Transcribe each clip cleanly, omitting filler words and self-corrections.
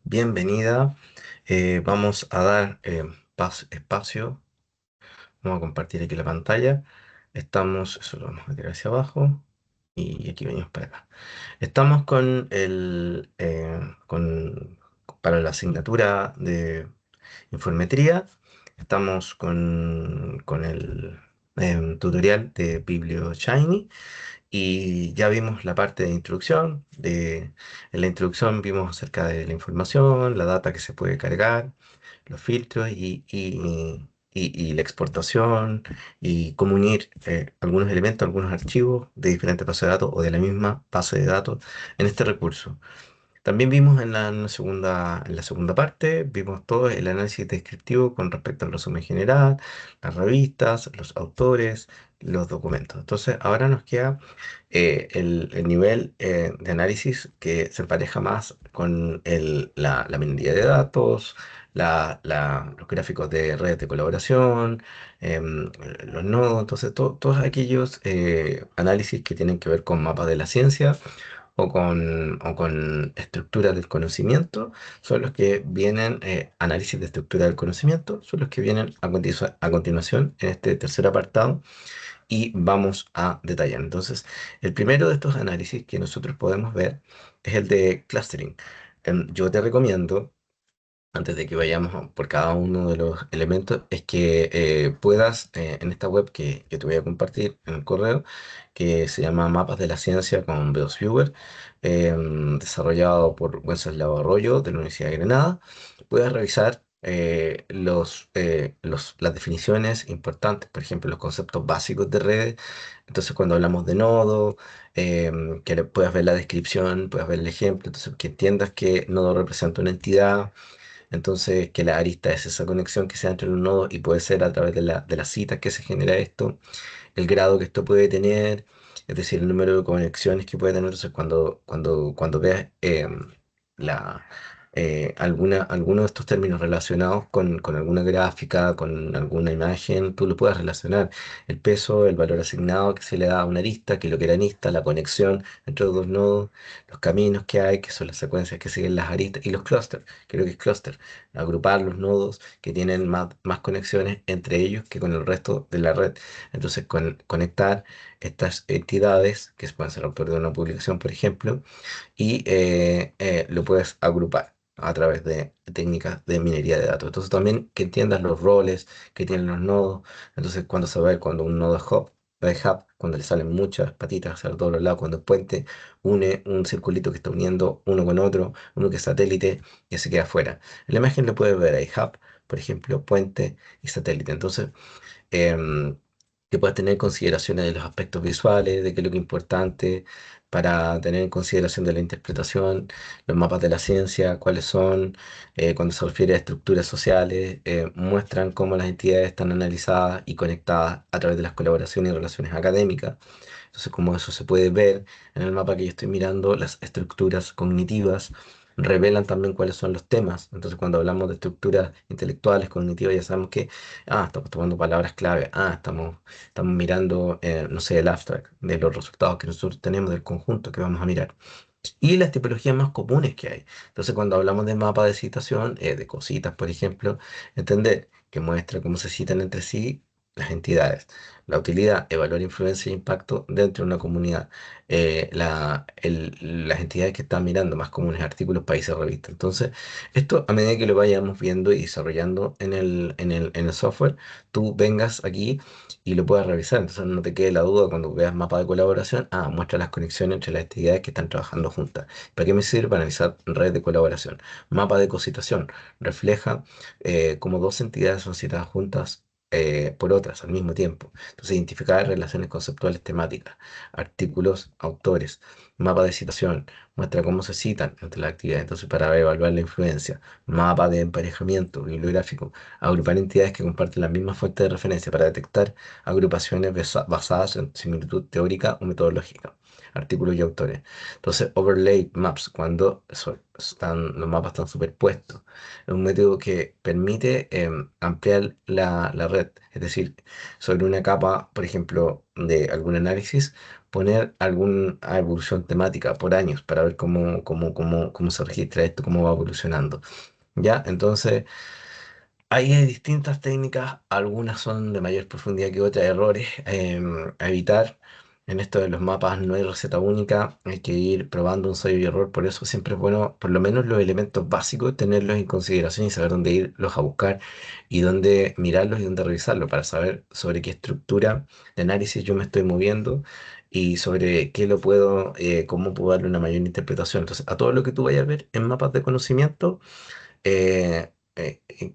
Bienvenida. Vamos a dar espacio. Vamos a compartir aquí la pantalla. Eso lo vamos a tirar hacia abajo y aquí venimos para acá. Estamos para la asignatura de Informetría. Estamos con el tutorial de BiblioShiny. Y ya vimos la parte de introducción. En la introducción vimos acerca de la información, la data que se puede cargar, los filtros y la exportación y cómo unir algunos elementos, algunos archivos de diferentes bases de datos o de la misma base de datos en este recurso. También vimos en la segunda parte, vimos todo el análisis descriptivo con respecto al resumen general, las revistas, los autores, los documentos. Entonces, ahora nos queda el nivel de análisis que se pareja más con la minería de datos, los gráficos de redes de colaboración, los nodos, entonces todos aquellos análisis que tienen que ver con mapas de la ciencia o con estructura del conocimiento, son los que vienen, análisis de estructura del conocimiento, son los que vienen a continuación en este tercer apartado y vamos a detallar. Entonces, el primero de estos análisis que nosotros podemos ver es el de clustering. Yo te recomiendo, antes de que vayamos por cada uno de los elementos, es que puedas, en esta web que te voy a compartir en el correo, que se llama Mapas de la Ciencia con Beos Viewer, desarrollado por Wenceslao Arroyo de la Universidad de Granada, puedas revisar las definiciones importantes, por ejemplo, los conceptos básicos de redes. Entonces, cuando hablamos de nodo, puedas ver la descripción, puedas ver el ejemplo, entonces que entiendas que nodo representa una entidad. Entonces, que la arista es esa conexión que se da entre los nodos y puede ser a través de las citas que se genera esto, el grado que esto puede tener, es decir, el número de conexiones que puede tener. Entonces, cuando veas alguno de estos términos relacionados con alguna gráfica, con alguna imagen, tú lo puedes relacionar. El peso, el valor asignado que se le da a una arista, que es lo que era arista, la conexión entre los dos nodos, los caminos que hay, que son las secuencias que siguen las aristas, y los clústeres, creo que es clúster, agrupar los nodos que tienen más conexiones entre ellos que con el resto de la red. Entonces, conectar estas entidades, que pueden ser autor de una publicación, por ejemplo, y lo puedes agrupar a través de técnicas de minería de datos. Entonces, también que entiendas los roles que tienen los nodos. Entonces, cuando saber cuando un nodo es hub, cuando le salen muchas patitas hacia todos los lados, cuando es puente, une un circulito que está uniendo uno con otro, uno que es satélite y se queda afuera. En la imagen lo puedes ver ahí, hub, por ejemplo, puente y satélite. Entonces, em, que puedas tener consideraciones de los aspectos visuales, de qué es lo que es importante para tener en consideración de la interpretación, los mapas de la ciencia, cuáles son, cuando se refiere a estructuras sociales, muestran cómo las entidades están analizadas y conectadas a través de las colaboraciones y relaciones académicas. Entonces, como eso se puede ver en el mapa que yo estoy mirando, las estructuras cognitivas revelan también cuáles son los temas. Entonces, cuando hablamos de estructuras intelectuales, cognitivas, ya sabemos que, estamos tomando palabras clave, estamos mirando, no sé, el abstract de los resultados que nosotros tenemos del conjunto que vamos a mirar. Y las tipologías más comunes que hay. Entonces, cuando hablamos de mapa de citación, de cositas, por ejemplo, entender que muestra cómo se citan entre sí las entidades. La utilidad, evaluar influencia e impacto dentro de una comunidad. Las entidades que están mirando más comunes, artículos, países, revistas. Entonces, esto a medida que lo vayamos viendo y desarrollando en el software, tú vengas aquí y lo puedas revisar. Entonces no te quede la duda cuando veas mapa de colaboración. Muestra las conexiones entre las actividades que están trabajando juntas. ¿Para qué me sirve? Para analizar redes de colaboración. Mapa de cositación refleja cómo dos entidades son citadas juntas por otras al mismo tiempo. Entonces, identificar relaciones conceptuales temáticas, artículos, autores. Mapa de citación muestra cómo se citan entre las actividades. Entonces, para evaluar la influencia. Mapa de emparejamiento bibliográfico, agrupar entidades que comparten la misma fuente de referencia para detectar agrupaciones basadas en similitud teórica o metodológica, artículos y autores. Entonces, overlay maps, cuando los mapas están superpuestos, es un método que permite ampliar la red, es decir, sobre una capa, por ejemplo, de algún análisis, poner alguna evolución temática por años para ver cómo se registra esto, cómo va evolucionando. ¿Ya? Entonces, ahí hay distintas técnicas, algunas son de mayor profundidad que otras, errores a evitar. En esto de los mapas no hay receta única, hay que ir probando un ensayo y error, por eso siempre es bueno, por lo menos los elementos básicos, tenerlos en consideración y saber dónde irlos a buscar y dónde mirarlos y dónde revisarlos para saber sobre qué estructura de análisis yo me estoy moviendo y sobre qué lo puedo, cómo puedo darle una mayor interpretación. Entonces, a todo lo que tú vayas a ver en mapas de conocimiento,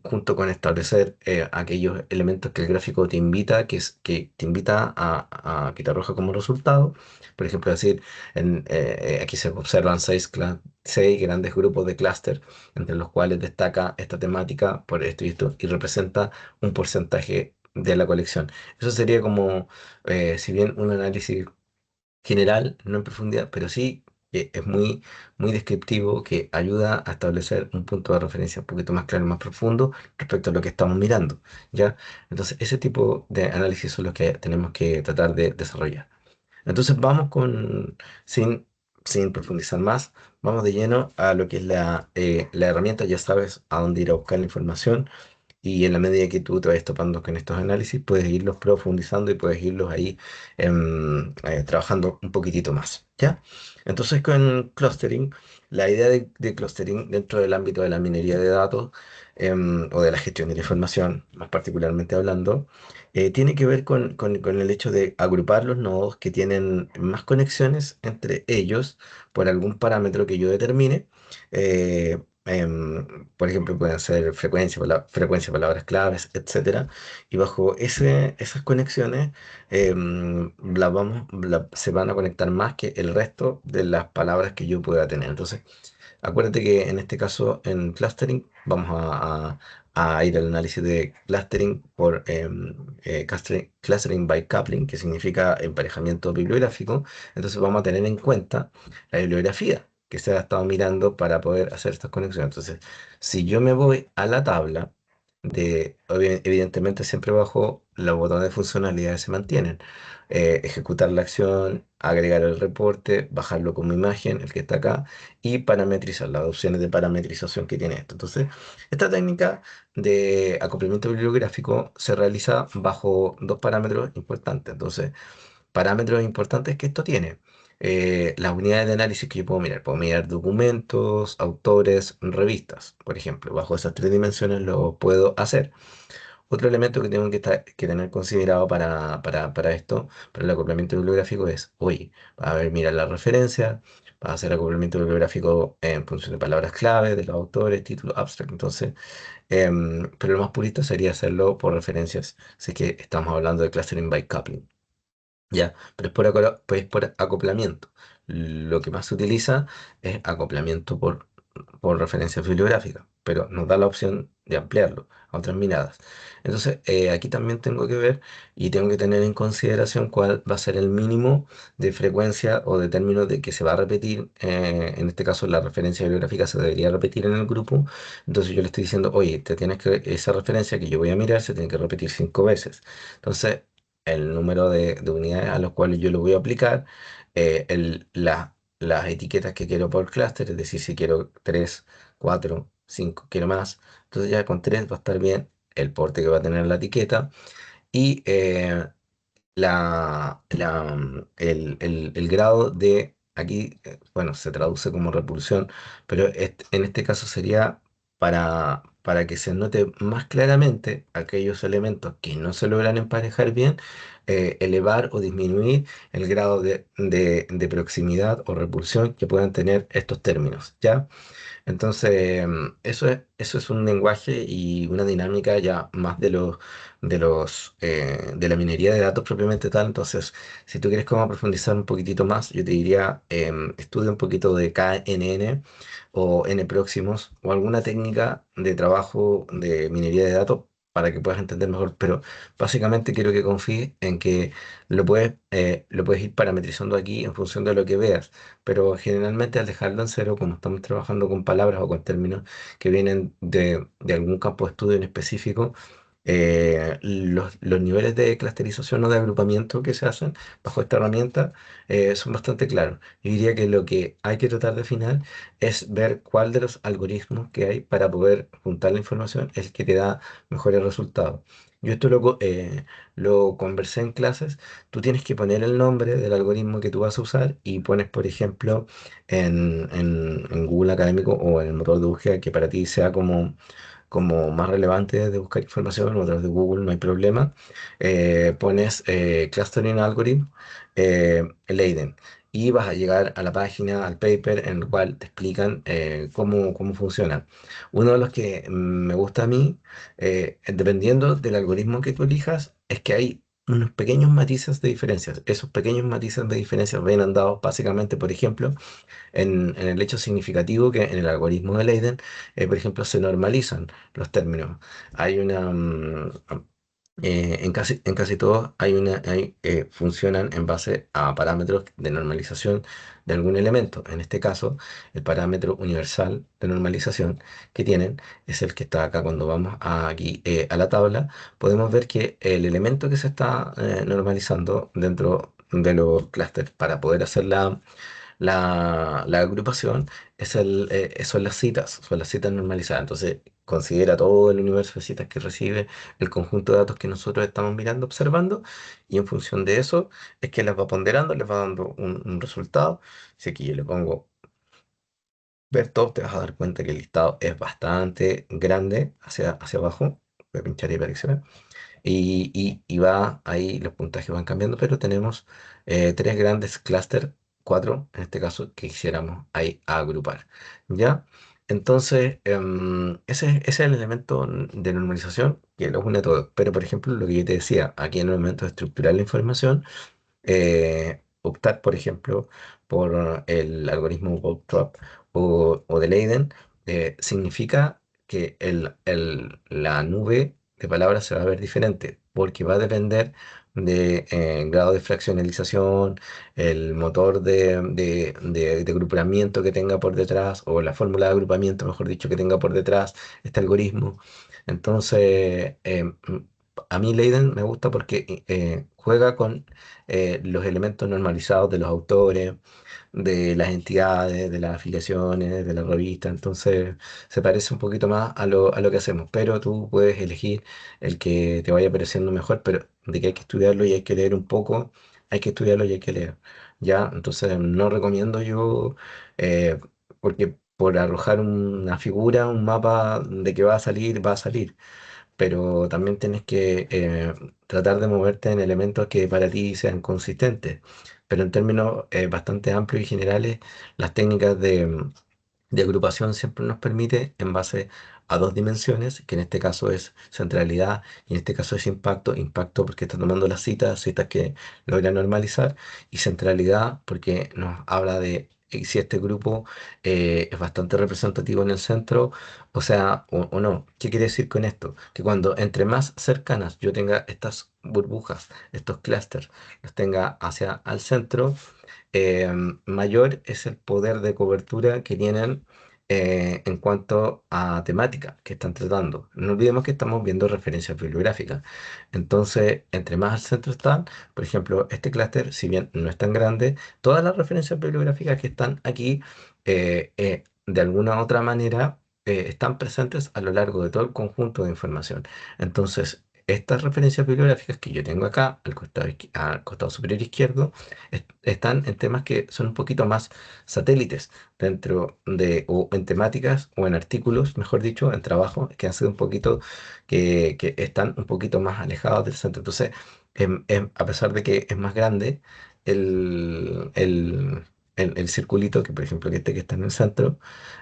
junto con establecer aquellos elementos que el gráfico te invita, que te invita a que te arroja como resultado. Por ejemplo, decir, aquí se observan seis grandes grupos de clúster, entre los cuales destaca esta temática por esto y esto, y representa un porcentaje de la colección. Eso sería como, si bien un análisis general, no en profundidad, pero sí es muy descriptivo que ayuda a establecer un punto de referencia un poquito más claro y más profundo respecto a lo que estamos mirando, ¿ya? Entonces, ese tipo de análisis son los que tenemos que tratar de desarrollar. Entonces, sin, sin profundizar más, vamos de lleno a lo que es la herramienta, ya sabes a dónde ir a buscar la información y en la medida que tú te vayas topando con estos análisis, puedes irlos profundizando y puedes irlos ahí trabajando un poquitito más, ¿ya? Entonces, con clustering, la idea de clustering dentro del ámbito de la minería de datos o de la gestión de la información, más particularmente hablando, tiene que ver con el hecho de agrupar los nodos que tienen más conexiones entre ellos por algún parámetro que yo determine. Por ejemplo, pueden ser frecuencia, palabras claves, etcétera. Y bajo esas conexiones se van a conectar más que el resto de las palabras que yo pueda tener. Entonces, acuérdate que en este caso, en clustering, vamos a ir al análisis de clustering por clustering by coupling, que significa emparejamiento bibliográfico. Entonces vamos a tener en cuenta la bibliografía que se ha estado mirando para poder hacer estas conexiones. Entonces, si yo me voy a la tabla evidentemente siempre bajo los botones de funcionalidades se mantienen. Ejecutar la acción, agregar el reporte, bajarlo como imagen, el que está acá, y parametrizar las opciones de parametrización que tiene esto. Entonces, esta técnica de acoplamiento bibliográfico se realiza bajo dos parámetros importantes. Entonces, parámetros importantes que esto tiene. Las unidades de análisis que yo puedo mirar. Puedo mirar documentos, autores, revistas, por ejemplo. Bajo esas tres dimensiones lo puedo hacer. Otro elemento que tengo que tener considerado para esto, para el acoplamiento bibliográfico, es, oye, a ver, mira la referencia, va a hacer acoplamiento bibliográfico en función de palabras clave, de los autores, título, abstract. Entonces, pero lo más purista sería hacerlo por referencias, si es que estamos hablando de clustering by coupling. Ya, pero pues por acoplamiento. Lo que más se utiliza es acoplamiento por referencia bibliográfica, pero nos da la opción de ampliarlo a otras miradas. Entonces, aquí también tengo que ver y tengo que tener en consideración cuál va a ser el mínimo de frecuencia o de términos de que se va a repetir. En este caso, la referencia bibliográfica se debería repetir en el grupo. Entonces, yo le estoy diciendo, oye, esa referencia que yo voy a mirar se tiene que repetir 5 veces. Entonces, el número de unidades a los cuales yo lo voy a aplicar, las etiquetas que quiero por clúster, es decir, si quiero 3 4 5 quiero más, entonces ya con 3 va a estar bien el porte que va a tener la etiqueta y el grado de, aquí, bueno, se traduce como repulsión, pero en este caso sería para que se note más claramente aquellos elementos que no se logran emparejar bien, elevar o disminuir el grado de proximidad o repulsión que puedan tener estos términos, ¿ya? Entonces, eso es un lenguaje y una dinámica ya más de la minería de datos propiamente tal. Entonces, si tú quieres como profundizar un poquitito más, yo te diría, estudia un poquito de KNN o N próximos o alguna técnica de trabajo de minería de datos para que puedas entender mejor. Pero básicamente quiero que confíes en que lo puedes ir parametrizando aquí en función de lo que veas, pero generalmente al dejarlo en cero, como estamos trabajando con palabras o con términos que vienen de algún campo de estudio en específico, Los niveles de clusterización o de agrupamiento que se hacen bajo esta herramienta son bastante claros. Yo diría que lo que hay que tratar de afinar es ver cuál de los algoritmos que hay para poder juntar la información es el que te da mejores resultados. Yo esto lo conversé en clases. Tú tienes que poner el nombre del algoritmo que tú vas a usar y pones, por ejemplo, en Google Académico o en el motor de búsqueda que para ti sea como más relevante de buscar información o a través de Google, no hay problema. Pones Clustering Algorithm, Leiden, y vas a llegar a la página, al paper, en el cual te explican cómo funcionan. Uno de los que me gusta a mí, dependiendo del algoritmo que tú elijas, es que hay unos pequeños matices de diferencias. Esos pequeños matices de diferencias ven dados básicamente, por ejemplo, en el hecho significativo que en el algoritmo de Leiden, por ejemplo, se normalizan los términos. Hay en casi todos funcionan en base a parámetros de normalización de algún elemento. En este caso, el parámetro universal de normalización que tienen es el que está acá. Cuando vamos aquí a la tabla, podemos ver que el elemento que se está normalizando dentro de los clústeres para poder hacer la agrupación son las citas normalizadas. Entonces, considera todo el universo de citas que recibe, el conjunto de datos que nosotros estamos mirando, observando, y en función de eso es que las va ponderando, les va dando un resultado. Si aquí yo le pongo ver todo, te vas a dar cuenta que el listado es bastante grande hacia abajo. Voy a pinchar ahí para que se vea. Y va ahí, los puntajes van cambiando, pero tenemos tres grandes clústeres, cuatro en este caso, que quisiéramos ahí agrupar. ¿Ya? Entonces, ese es el elemento de normalización que los une a todos. Pero, por ejemplo, lo que yo te decía, aquí en el momento de estructurar la información, optar, por ejemplo, por el algoritmo Bootstrap o de Leiden, significa que la nube de palabras se va a ver diferente, porque va a depender de grado de fraccionalización, el motor de agrupamiento que tenga por detrás, o la fórmula de agrupamiento, mejor dicho, que tenga por detrás este algoritmo. Entonces, a mí Leiden me gusta porque juega con los elementos normalizados de los autores, de las entidades, de las afiliaciones, de la revista. Entonces se parece un poquito más a lo que hacemos, pero tú puedes elegir el que te vaya pareciendo mejor, pero de que hay que estudiarlo y hay que leer un poco, hay que estudiarlo y hay que leer. ¿Ya? Entonces no recomiendo yo, porque por arrojar una figura, un mapa de que va a salir, pero también tienes que tratar de moverte en elementos que para ti sean consistentes. Pero en términos bastante amplios y generales, las técnicas de agrupación siempre nos permite, en base a dos dimensiones, que en este caso es centralidad y en este caso es impacto. Impacto porque está tomando las citas que logra normalizar, y centralidad porque nos habla de si este grupo es bastante representativo en el centro, o sea, o no. ¿Qué quiere decir con esto? Que cuando entre más cercanas yo tenga estas burbujas, estos clústeres, los tenga hacia al centro, mayor es el poder de cobertura que tienen en cuanto a temática que están tratando. No olvidemos que estamos viendo referencias bibliográficas. Entonces, entre más al centro están, por ejemplo, este clúster, si bien no es tan grande, todas las referencias bibliográficas que están aquí, de alguna u otra manera, están presentes a lo largo de todo el conjunto de información. Entonces, estas referencias bibliográficas que yo tengo acá, al costado superior izquierdo, están en temas que son un poquito más satélites o en temáticas, o en artículos, mejor dicho, en trabajos que han sido que están un poquito más alejados del centro. Entonces, a pesar de que es más grande el, el, el circulito, que por ejemplo que está en el centro,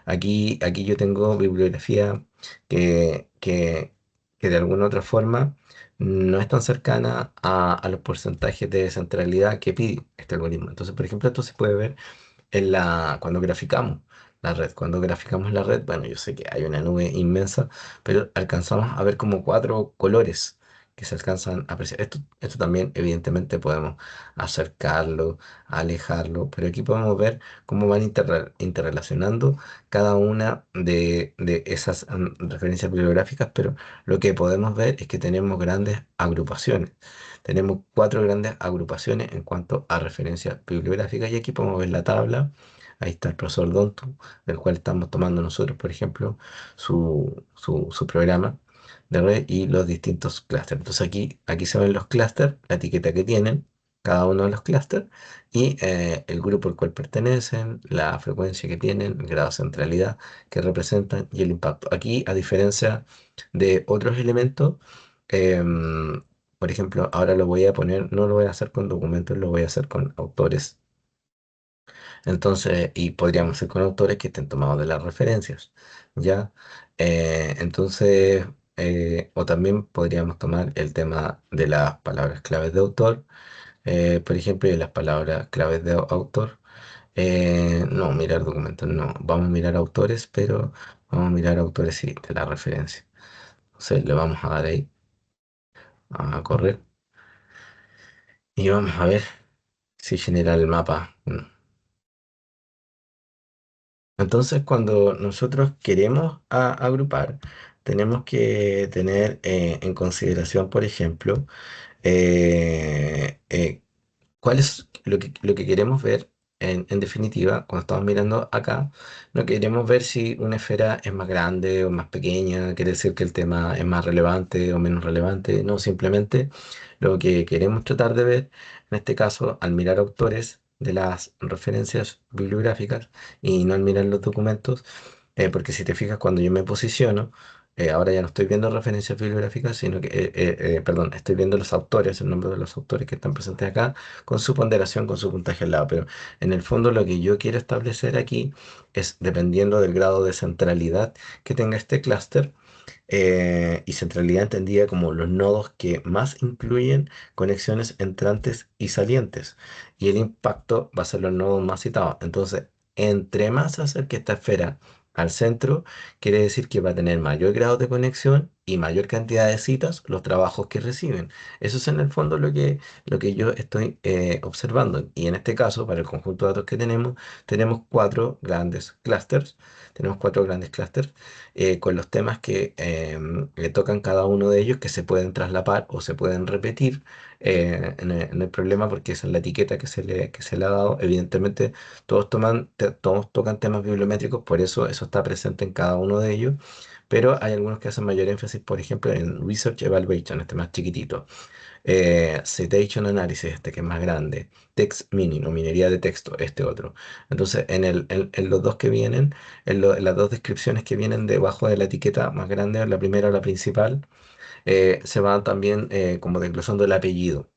aquí yo tengo bibliografía que, que, que de alguna u otra forma no es tan cercana a los porcentajes de centralidad que pide este algoritmo. Entonces, por ejemplo, esto se puede ver cuando graficamos la red. Cuando graficamos la red, bueno, yo sé que hay una nube inmensa, pero alcanzamos a ver como cuatro colores que se alcanzan a apreciar. Esto también, evidentemente, podemos acercarlo, alejarlo, pero aquí podemos ver cómo van interrelacionando cada una de esas referencias bibliográficas, pero lo que podemos ver es que tenemos grandes agrupaciones. Tenemos cuatro grandes agrupaciones en cuanto a referencias bibliográficas y aquí podemos ver la tabla. Ahí está el profesor Dontu, del cual estamos tomando nosotros, por ejemplo, su programa de red y los distintos clústeres. Entonces aquí se ven los clústeres, la etiqueta que tienen cada uno de los clústeres y el grupo al cual pertenecen, la frecuencia que tienen, el grado de centralidad que representan y el impacto. Aquí, a diferencia de otros elementos, em, por ejemplo, ahora lo voy a poner, no lo voy a hacer con documentos, lo voy a hacer con autores. Entonces, y podríamos hacer con autores que estén tomados de las referencias, ¿ya? Entonces, o también podríamos tomar el tema de las palabras claves de autor, por ejemplo, y las palabras claves de autor. No, mirar documentos, no. Vamos a mirar autores, pero vamos a mirar autores, sí, de la referencia. Entonces, le vamos a dar ahí, a correr, y vamos a ver si genera el mapa. Entonces, cuando nosotros queremos agrupar, tenemos que tener en consideración, por ejemplo, eh, eh, ¿cuál es lo que queremos ver en definitiva cuando estamos mirando acá? No queremos ver si una esfera es más grande o más pequeña, quiere decir que el tema es más relevante o menos relevante. No, simplemente lo que queremos tratar de ver, en este caso, al mirar autores de las referencias bibliográficas y no al mirar los documentos, porque si te fijas, cuando yo me posiciono, ahora ya no estoy viendo referencias bibliográficas, sino que, perdón, estoy viendo los autores, el nombre de los autores que están presentes acá, con su ponderación, con su puntaje al lado. Pero en el fondo lo que yo quiero establecer aquí es, dependiendo del grado de centralidad que tenga este clúster, y centralidad entendida como los nodos que más incluyen conexiones entrantes y salientes. Y el impacto va a ser los nodos más citados. Entonces, entre más se acerque esta esfera al centro, quiere decir que va a tener mayor grado de conexión y mayor cantidad de citas los trabajos que reciben. Eso es en el fondo lo que yo estoy observando. Y en este caso, para el conjunto de datos que tenemos, tenemos cuatro grandes clústeres con los temas que le tocan cada uno de ellos que se pueden traslapar o se pueden repetir. No hay problema porque esa es la etiqueta que se le ha dado. Evidentemente, todos tocan temas bibliométricos, por eso eso está presente en cada uno de ellos. Pero hay algunos que hacen mayor énfasis, por ejemplo, en Research Evaluation, este más chiquitito. Citation Analysis, este que es más grande. Text Mining o minería de texto, este otro. Entonces, en los dos que vienen, en las dos descripciones que vienen debajo de la etiqueta más grande, la primera o la principal, se va también como desglosando el apellido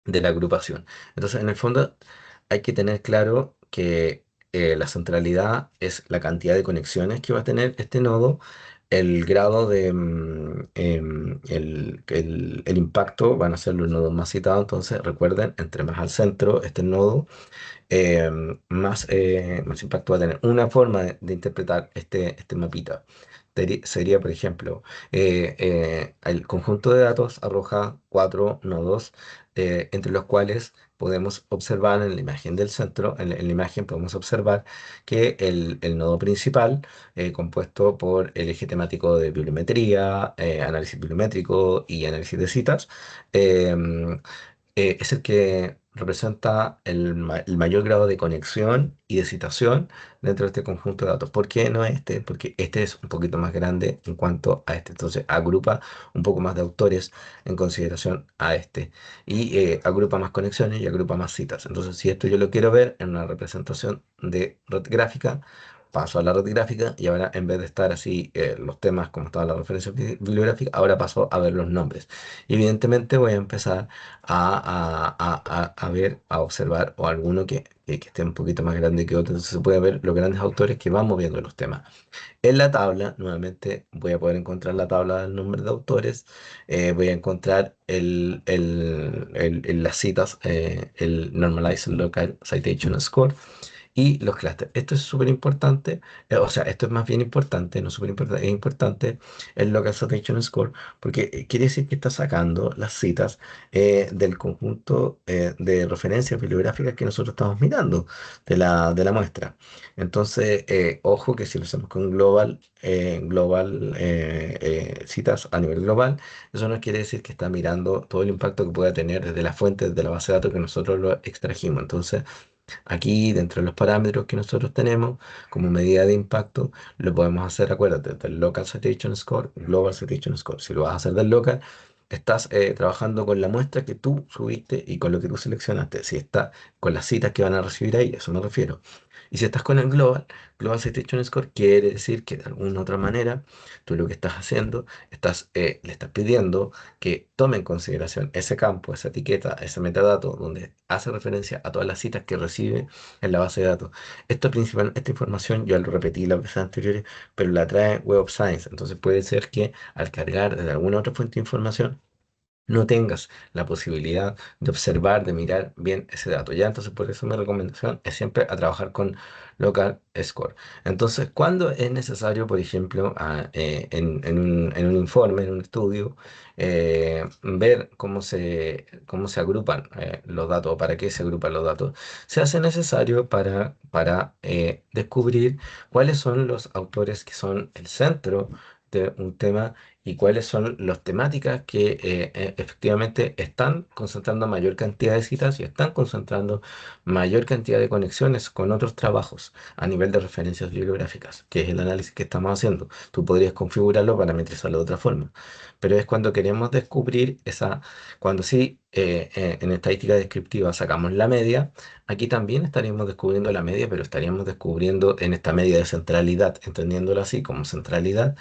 de la agrupación. Entonces, en el fondo, hay que tener claro que la centralidad es la cantidad de conexiones que va a tener este nodo, el grado de el impacto van a ser los nodos más citados. Entonces, recuerden, entre más al centro este nodo, más impacto va a tener. Una forma de interpretar este mapita sería, por ejemplo, el conjunto de datos arroja cuatro nodos, entre los cuales podemos observar en la imagen del centro, en la imagen podemos observar que el nodo principal, compuesto por el eje temático de bibliometría, análisis bibliométrico y análisis de citas, em, es el que representa el mayor grado de conexión y de citación dentro de este conjunto de datos. ¿Por qué no este? Porque este es un poquito más grande en cuanto a este. Entonces agrupa un poco más de autores en consideración a este. Y agrupa más conexiones y agrupa más citas. Entonces, si esto yo lo quiero ver en una representación de red gráfica, paso a la red gráfica y ahora en vez de estar así los temas como estaba la referencia bibliográfica, ahora paso a ver los nombres. Y evidentemente voy a empezar a ver, a observar o alguno que esté un poquito más grande que otro. Entonces se puede ver los grandes autores que van moviendo los temas. En la tabla, nuevamente, voy a poder encontrar la tabla del número de autores, voy a encontrar las citas, el Normalized Local Citation Score y los clústeres. Esto es súper importante, o sea, esto es más bien importante, no súper importante, es importante el Local Citation Score, porque quiere decir que está sacando las citas del conjunto de referencias bibliográficas que nosotros estamos mirando de la muestra. Entonces, ojo que si lo hacemos con citas a nivel global, eso no quiere decir que está mirando todo el impacto que pueda tener desde la fuente, desde la base de datos que nosotros lo extrajimos. Entonces, aquí, dentro de los parámetros que nosotros tenemos como medida de impacto, lo podemos hacer, acuérdate, del Local Citation Score, Global Citation Score. Si lo vas a hacer del local, estás trabajando con la muestra que tú subiste y con lo que tú seleccionaste. Si está con las citas que van a recibir ahí, a eso me refiero. Y si estás con el Global Citation Score quiere decir que de alguna otra manera tú lo que estás haciendo, le estás pidiendo que tome en consideración ese campo, esa etiqueta, ese metadato, donde hace referencia a todas las citas que recibe en la base de datos. Esta información yo lo repetí las veces anteriores, pero la trae Web of Science. Entonces puede ser que al cargar desde alguna otra fuente de información, no tengas la posibilidad de observar, de mirar bien ese dato. Ya, entonces por eso mi recomendación es siempre a trabajar con local score. Entonces, cuando es necesario, por ejemplo, en un informe, en un estudio, ver cómo se agrupan los datos o para qué se agrupan los datos, se hace necesario para descubrir cuáles son los autores que son el centro de un tema y cuáles son las temáticas que efectivamente están concentrando mayor cantidad de citas y están concentrando mayor cantidad de conexiones con otros trabajos a nivel de referencias bibliográficas, que es el análisis que estamos haciendo. Tú podrías configurarlo, parametrizarlo de otra forma, pero es cuando queremos descubrir cuando sí, en estadística descriptiva sacamos la media, aquí también estaríamos descubriendo la media, pero estaríamos descubriendo en esta media de centralidad, entendiéndolo así como centralidad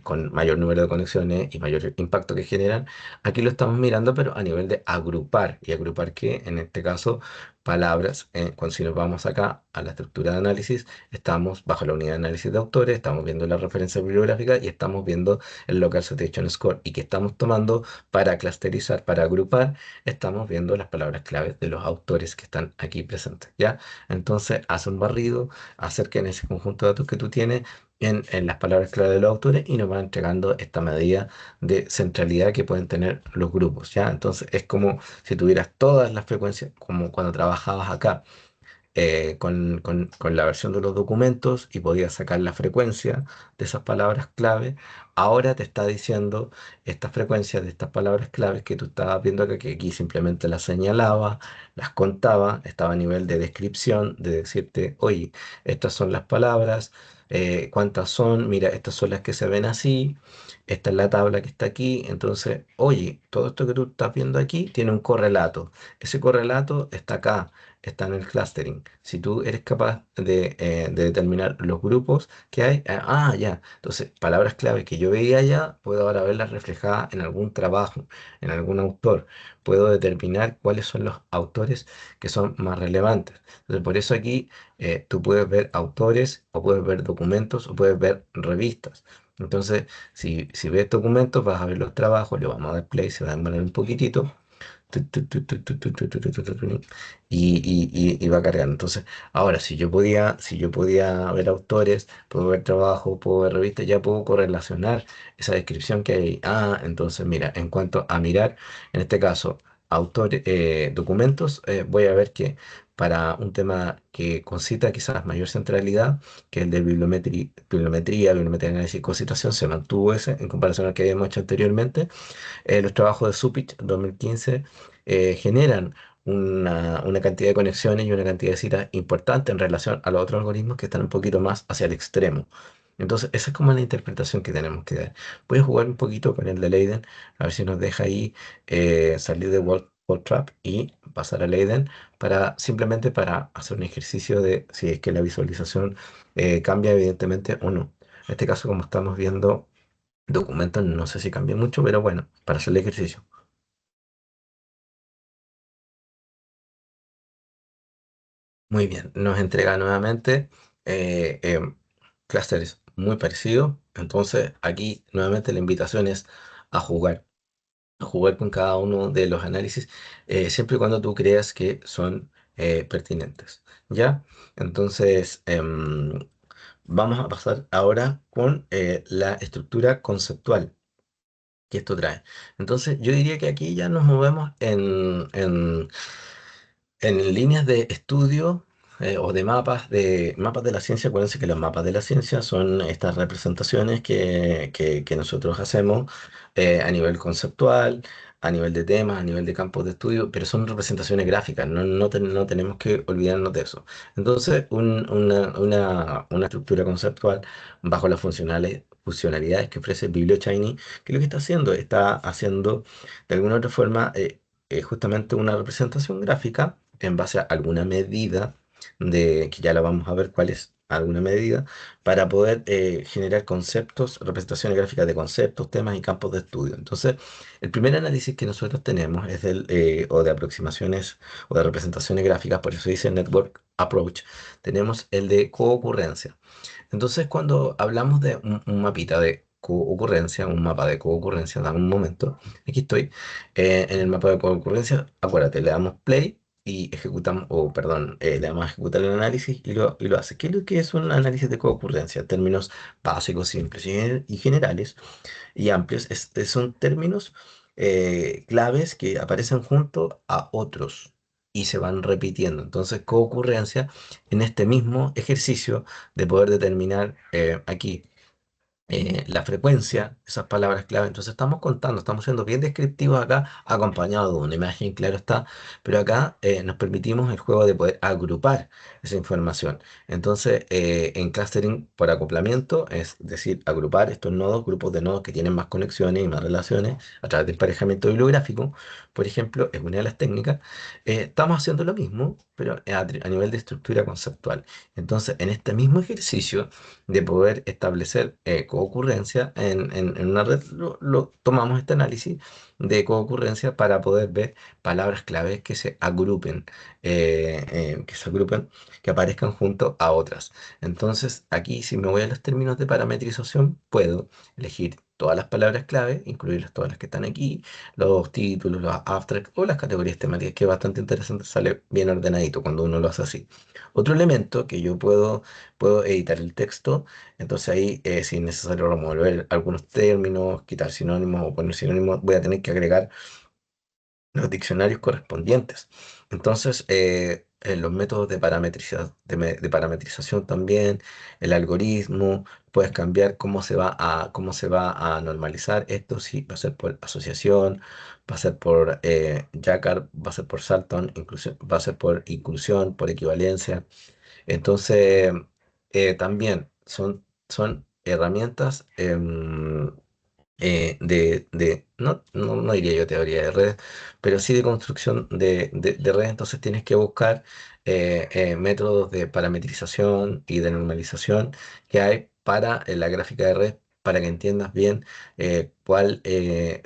con mayor número de conexiones y mayor impacto que generan. Aquí lo estamos mirando, pero a nivel de agrupar. ¿Y agrupar qué? En este caso, palabras. Cuando si nos vamos acá a la estructura de análisis, estamos bajo la unidad de análisis de autores, estamos viendo la referencia bibliográfica y estamos viendo el Local Citation Score. ¿Y que estamos tomando para clusterizar, para agrupar? Estamos viendo las palabras claves de los autores que están aquí presentes, ¿ya? Entonces, haz un barrido acerca en ese conjunto de datos que tú tienes en las palabras clave de los autores y nos van entregando esta medida de centralidad que pueden tener los grupos, ¿ya? Entonces es como si tuvieras todas las frecuencias, como cuando trabajabas acá con la versión de los documentos y podías sacar la frecuencia de esas palabras clave. Ahora te está diciendo estas frecuencias de estas palabras claves que tú estabas viendo acá, que aquí simplemente las señalaba, las contaba, estaba a nivel de descripción, de decirte, oye, estas son las palabras, cuántas son, mira, estas son las que se ven así, esta es la tabla que está aquí, entonces, oye, todo esto que tú estás viendo aquí tiene un correlato, ese correlato está acá, está en el clustering. Si tú eres capaz de determinar los grupos que hay, ya. Entonces, palabras clave que yo veía allá, puedo ahora verlas reflejadas en algún trabajo, en algún autor. Puedo determinar cuáles son los autores que son más relevantes. Entonces, por eso aquí tú puedes ver autores, o puedes ver documentos, o puedes ver revistas. Entonces, si ves documentos, vas a ver los trabajos, le vamos a dar play, se va a demorar un poquitito tu, tu, tu, tu, tu, tu, tu, tu, tu, tu, tu, tu, y va cargando. Entonces, ahora, si yo podía ver autores, puedo ver trabajo, puedo ver revistas, ya puedo correlacionar esa descripción que hay ahí. Entonces, mira, en cuanto a mirar, en este caso, autores, documentos, voy a ver que para un tema que concita quizás mayor centralidad, que es el de bibliometría de análisis y concitación, se mantuvo ese en comparación al que habíamos hecho anteriormente. Los trabajos de Supich 2015 generan una cantidad de conexiones y una cantidad de citas importante en relación a los otros algoritmos que están un poquito más hacia el extremo. Entonces, esa es como la interpretación que tenemos que dar. Voy a jugar un poquito con el de Leiden, a ver si nos deja ahí salir de Wall Trap y pasar a Leiden simplemente para hacer un ejercicio de si es que la visualización cambia evidentemente o no. En este caso, como estamos viendo documentos, no sé si cambia mucho, pero bueno, para hacer el ejercicio. Muy bien, nos entrega nuevamente clústeres muy parecidos. Entonces, aquí nuevamente la invitación es a jugar con cada uno de los análisis, siempre y cuando tú creas que son pertinentes. ¿ya? Entonces, vamos a pasar ahora con la estructura conceptual que esto trae. Entonces, yo diría que aquí ya nos movemos en líneas de estudio o de mapas de la ciencia. Acuérdense que los mapas de la ciencia son estas representaciones que nosotros hacemos a nivel conceptual, a nivel de temas, a nivel de campos de estudio, pero son representaciones gráficas, no tenemos que olvidarnos de eso. Entonces, una estructura conceptual bajo las funcionalidades que ofrece BiblioShiny, que lo que está haciendo, está haciendo de alguna u otra forma justamente una representación gráfica en base a alguna medida que ya la vamos a ver cuál es alguna medida, para poder generar conceptos, representaciones gráficas de conceptos, temas y campos de estudio. Entonces, el primer análisis que nosotros tenemos es o de aproximaciones o de representaciones gráficas, por eso dice Network Approach, tenemos el de coocurrencia. Entonces, cuando hablamos de un mapita de coocurrencia, un mapa de coocurrencia, dame un momento, aquí estoy, en el mapa de coocurrencia, acuérdate, le damos play y ejecutamos, o perdón, le damos a ejecutar el análisis y lo hace. ¿Qué es lo que es un análisis de coocurrencia? Términos básicos, simples y generales y amplios, son términos claves que aparecen junto a otros y se van repitiendo. Entonces, coocurrencia en este mismo ejercicio de poder determinar aquí la frecuencia, esas palabras clave. Entonces estamos contando, estamos siendo bien descriptivos acá, acompañado de una imagen, claro está, pero acá nos permitimos el juego de poder agrupar esa información. Entonces, en clustering por acoplamiento, es decir, agrupar estos nodos, grupos de nodos que tienen más conexiones y más relaciones a través del emparejamiento bibliográfico, por ejemplo, es una de las técnicas. Estamos haciendo lo mismo, pero a nivel de estructura conceptual. Entonces, en este mismo ejercicio, de poder establecer coocurrencia en una red, tomamos este análisis de coocurrencia para poder ver palabras claves que aparezcan junto a otras. Entonces, aquí si me voy a los términos de parametrización, puedo elegir todas las palabras clave, incluirlas todas las que están aquí, los títulos, los abstracts o las categorías temáticas, que es bastante interesante, sale bien ordenadito cuando uno lo hace así. Otro elemento que yo puedo editar el texto, entonces ahí si es necesario remover algunos términos, quitar sinónimos o poner sinónimos, voy a tener que agregar los diccionarios correspondientes. Entonces, en los métodos de parametrización también, el algoritmo, puedes cambiar cómo se va a normalizar esto, si va a ser por asociación, va a ser por Jacquard, va a ser por Salton, va a ser por inclusión, por equivalencia. Entonces, también son herramientas no diría yo teoría de redes, pero sí de construcción de redes. Entonces tienes que buscar métodos de parametrización y de normalización que hay para la gráfica de red, para que entiendas bien cuál te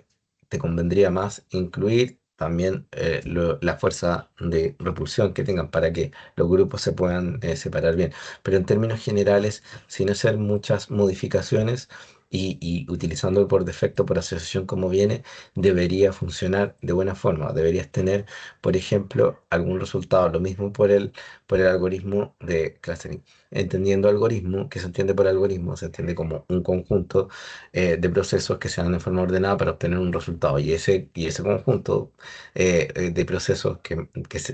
convendría más incluir. También la fuerza de repulsión que tengan para que los grupos se puedan separar bien. Pero en términos generales, sin hacer muchas modificaciones, y utilizándolo por defecto, por asociación como viene, debería funcionar de buena forma. Deberías tener, por ejemplo, algún resultado. Lo mismo por el algoritmo de clustering. Entendiendo algoritmo, que se entiende por algoritmo, se entiende como un conjunto de procesos que se dan de forma ordenada para obtener un resultado. Y ese conjunto de procesos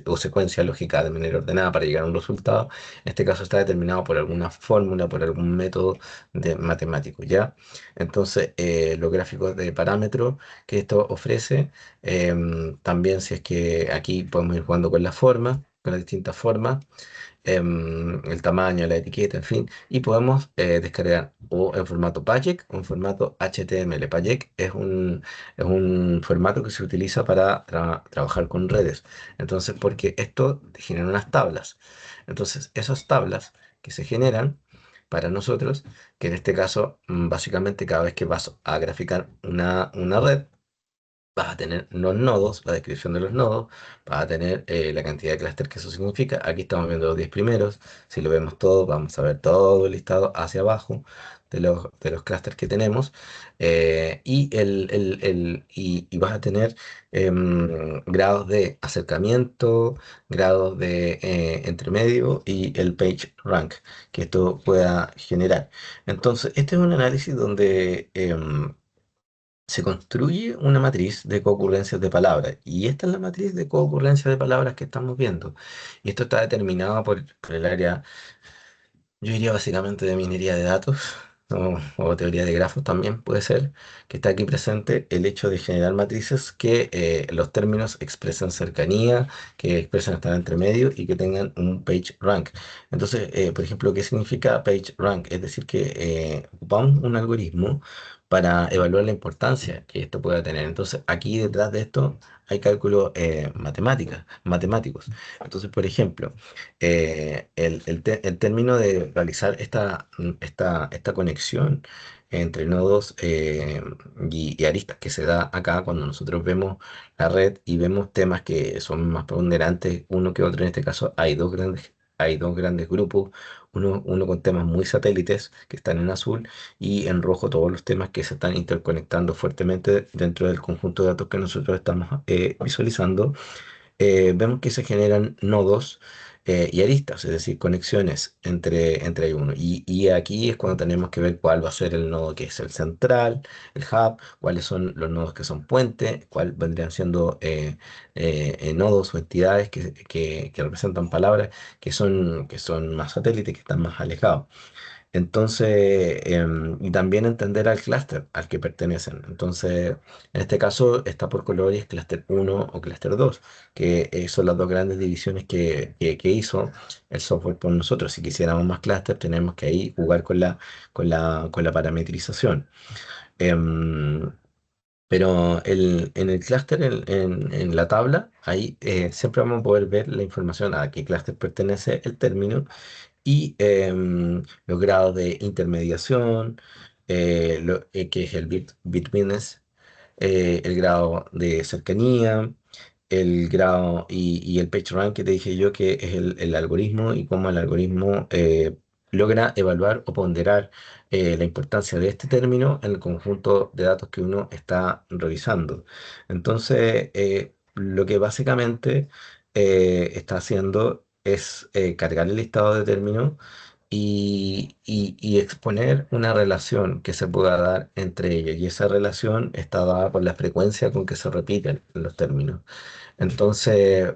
o secuencia lógica de manera ordenada para llegar a un resultado, en este caso está determinado por alguna fórmula, por algún método de matemático, ¿ya? Entonces, los gráficos de parámetros que esto ofrece, también si es que aquí podemos ir jugando con la forma, con las distintas formas, el tamaño, la etiqueta, en fin, y podemos descargar o en formato PAGEC o en formato HTML. PAGEC es un formato que se utiliza para trabajar con redes. Entonces, porque esto genera unas tablas. Entonces, esas tablas que se generan para nosotros, que en este caso, básicamente cada vez que vas a graficar una red, vas a tener los nodos, la descripción de los nodos, vas a tener la cantidad de clúster que eso significa. Aquí estamos viendo los 10 primeros. Si lo vemos todo, vamos a ver todo el listado hacia abajo. de los clústeres que tenemos, y vas a tener grados de acercamiento, grados de entremedio y el page rank que esto pueda generar. Entonces, este es un análisis donde se construye una matriz de concurrencias de palabras, y esta es la matriz de concurrencias de palabras que estamos viendo. Y esto está determinado por el área, yo diría básicamente de minería de datos, o teoría de grafos también puede ser, que está aquí presente el hecho de generar matrices que los términos expresen cercanía, que expresen estar entre medio y que tengan un page rank. Entonces, por ejemplo, ¿qué significa page rank? Es decir, que ocupamos un algoritmo para evaluar la importancia que esto pueda tener. Entonces, aquí detrás de esto hay cálculos matemáticos. Entonces, por ejemplo, el término de realizar esta conexión entre nodos y aristas que se da acá cuando nosotros vemos la red y vemos temas que son más ponderantes uno que otro. En este caso hay dos grandes grupos, uno con temas muy satélites que están en azul, y en rojo todos los temas que se están interconectando fuertemente dentro del conjunto de datos que nosotros estamos visualizando. Vemos que se generan nodos y aristas, es decir, conexiones entre uno. Y aquí es cuando tenemos que ver cuál va a ser el nodo que es el central, el hub, cuáles son los nodos que son puente, cuál vendrían siendo nodos o entidades que representan palabras que son más satélites, que están más alejados. Entonces, y también entender al clúster al que pertenecen. Entonces, en este caso está por colores clúster uno o clúster 2, que son las dos grandes divisiones que hizo el software por nosotros. Si quisiéramos más clúster, tenemos que ahí jugar con la parametrización. Em, pero en el clúster, en la tabla, ahí siempre vamos a poder ver la información a qué clúster pertenece el término y los grados de intermediación, que es el bitwiness, el grado de cercanía, el grado y el PageRank que te dije yo, que es el algoritmo y cómo el algoritmo logra evaluar o ponderar la importancia de este término en el conjunto de datos que uno está revisando. Entonces, lo que básicamente está haciendo es cargar el listado de términos y exponer una relación que se pueda dar entre ellos. Y esa relación está dada por la frecuencia con que se repiten los términos. Entonces,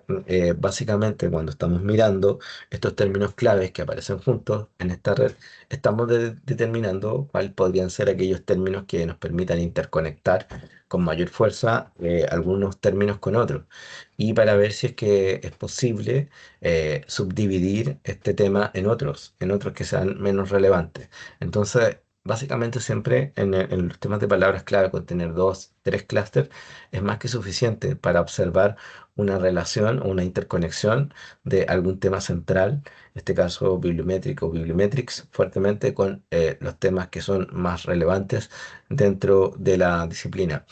básicamente cuando estamos mirando estos términos claves que aparecen juntos en esta red, estamos determinando cuáles podrían ser aquellos términos que nos permitan interconectar con mayor fuerza algunos términos con otros. Y para ver si es que es posible subdividir este tema en otros que sean menos relevantes. Entonces, básicamente siempre en los temas de palabras clave, con tener dos, tres clústeres, es más que suficiente para observar una relación o una interconexión de algún tema central, en este caso bibliométrico o bibliometrics, fuertemente con los temas que son más relevantes dentro de la disciplina.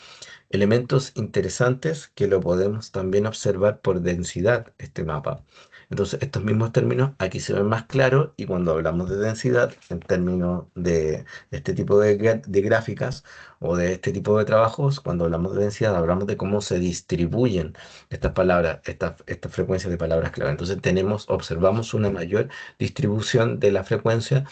Elementos interesantes que lo podemos también observar por densidad, este mapa. Entonces, estos mismos términos aquí se ven más claros, y cuando hablamos de densidad, en términos de este tipo de gráficas o de este tipo de trabajos, cuando hablamos de densidad, hablamos de cómo se distribuyen estas palabras, estas frecuencias de palabras clave. Entonces, observamos una mayor distribución de la frecuencia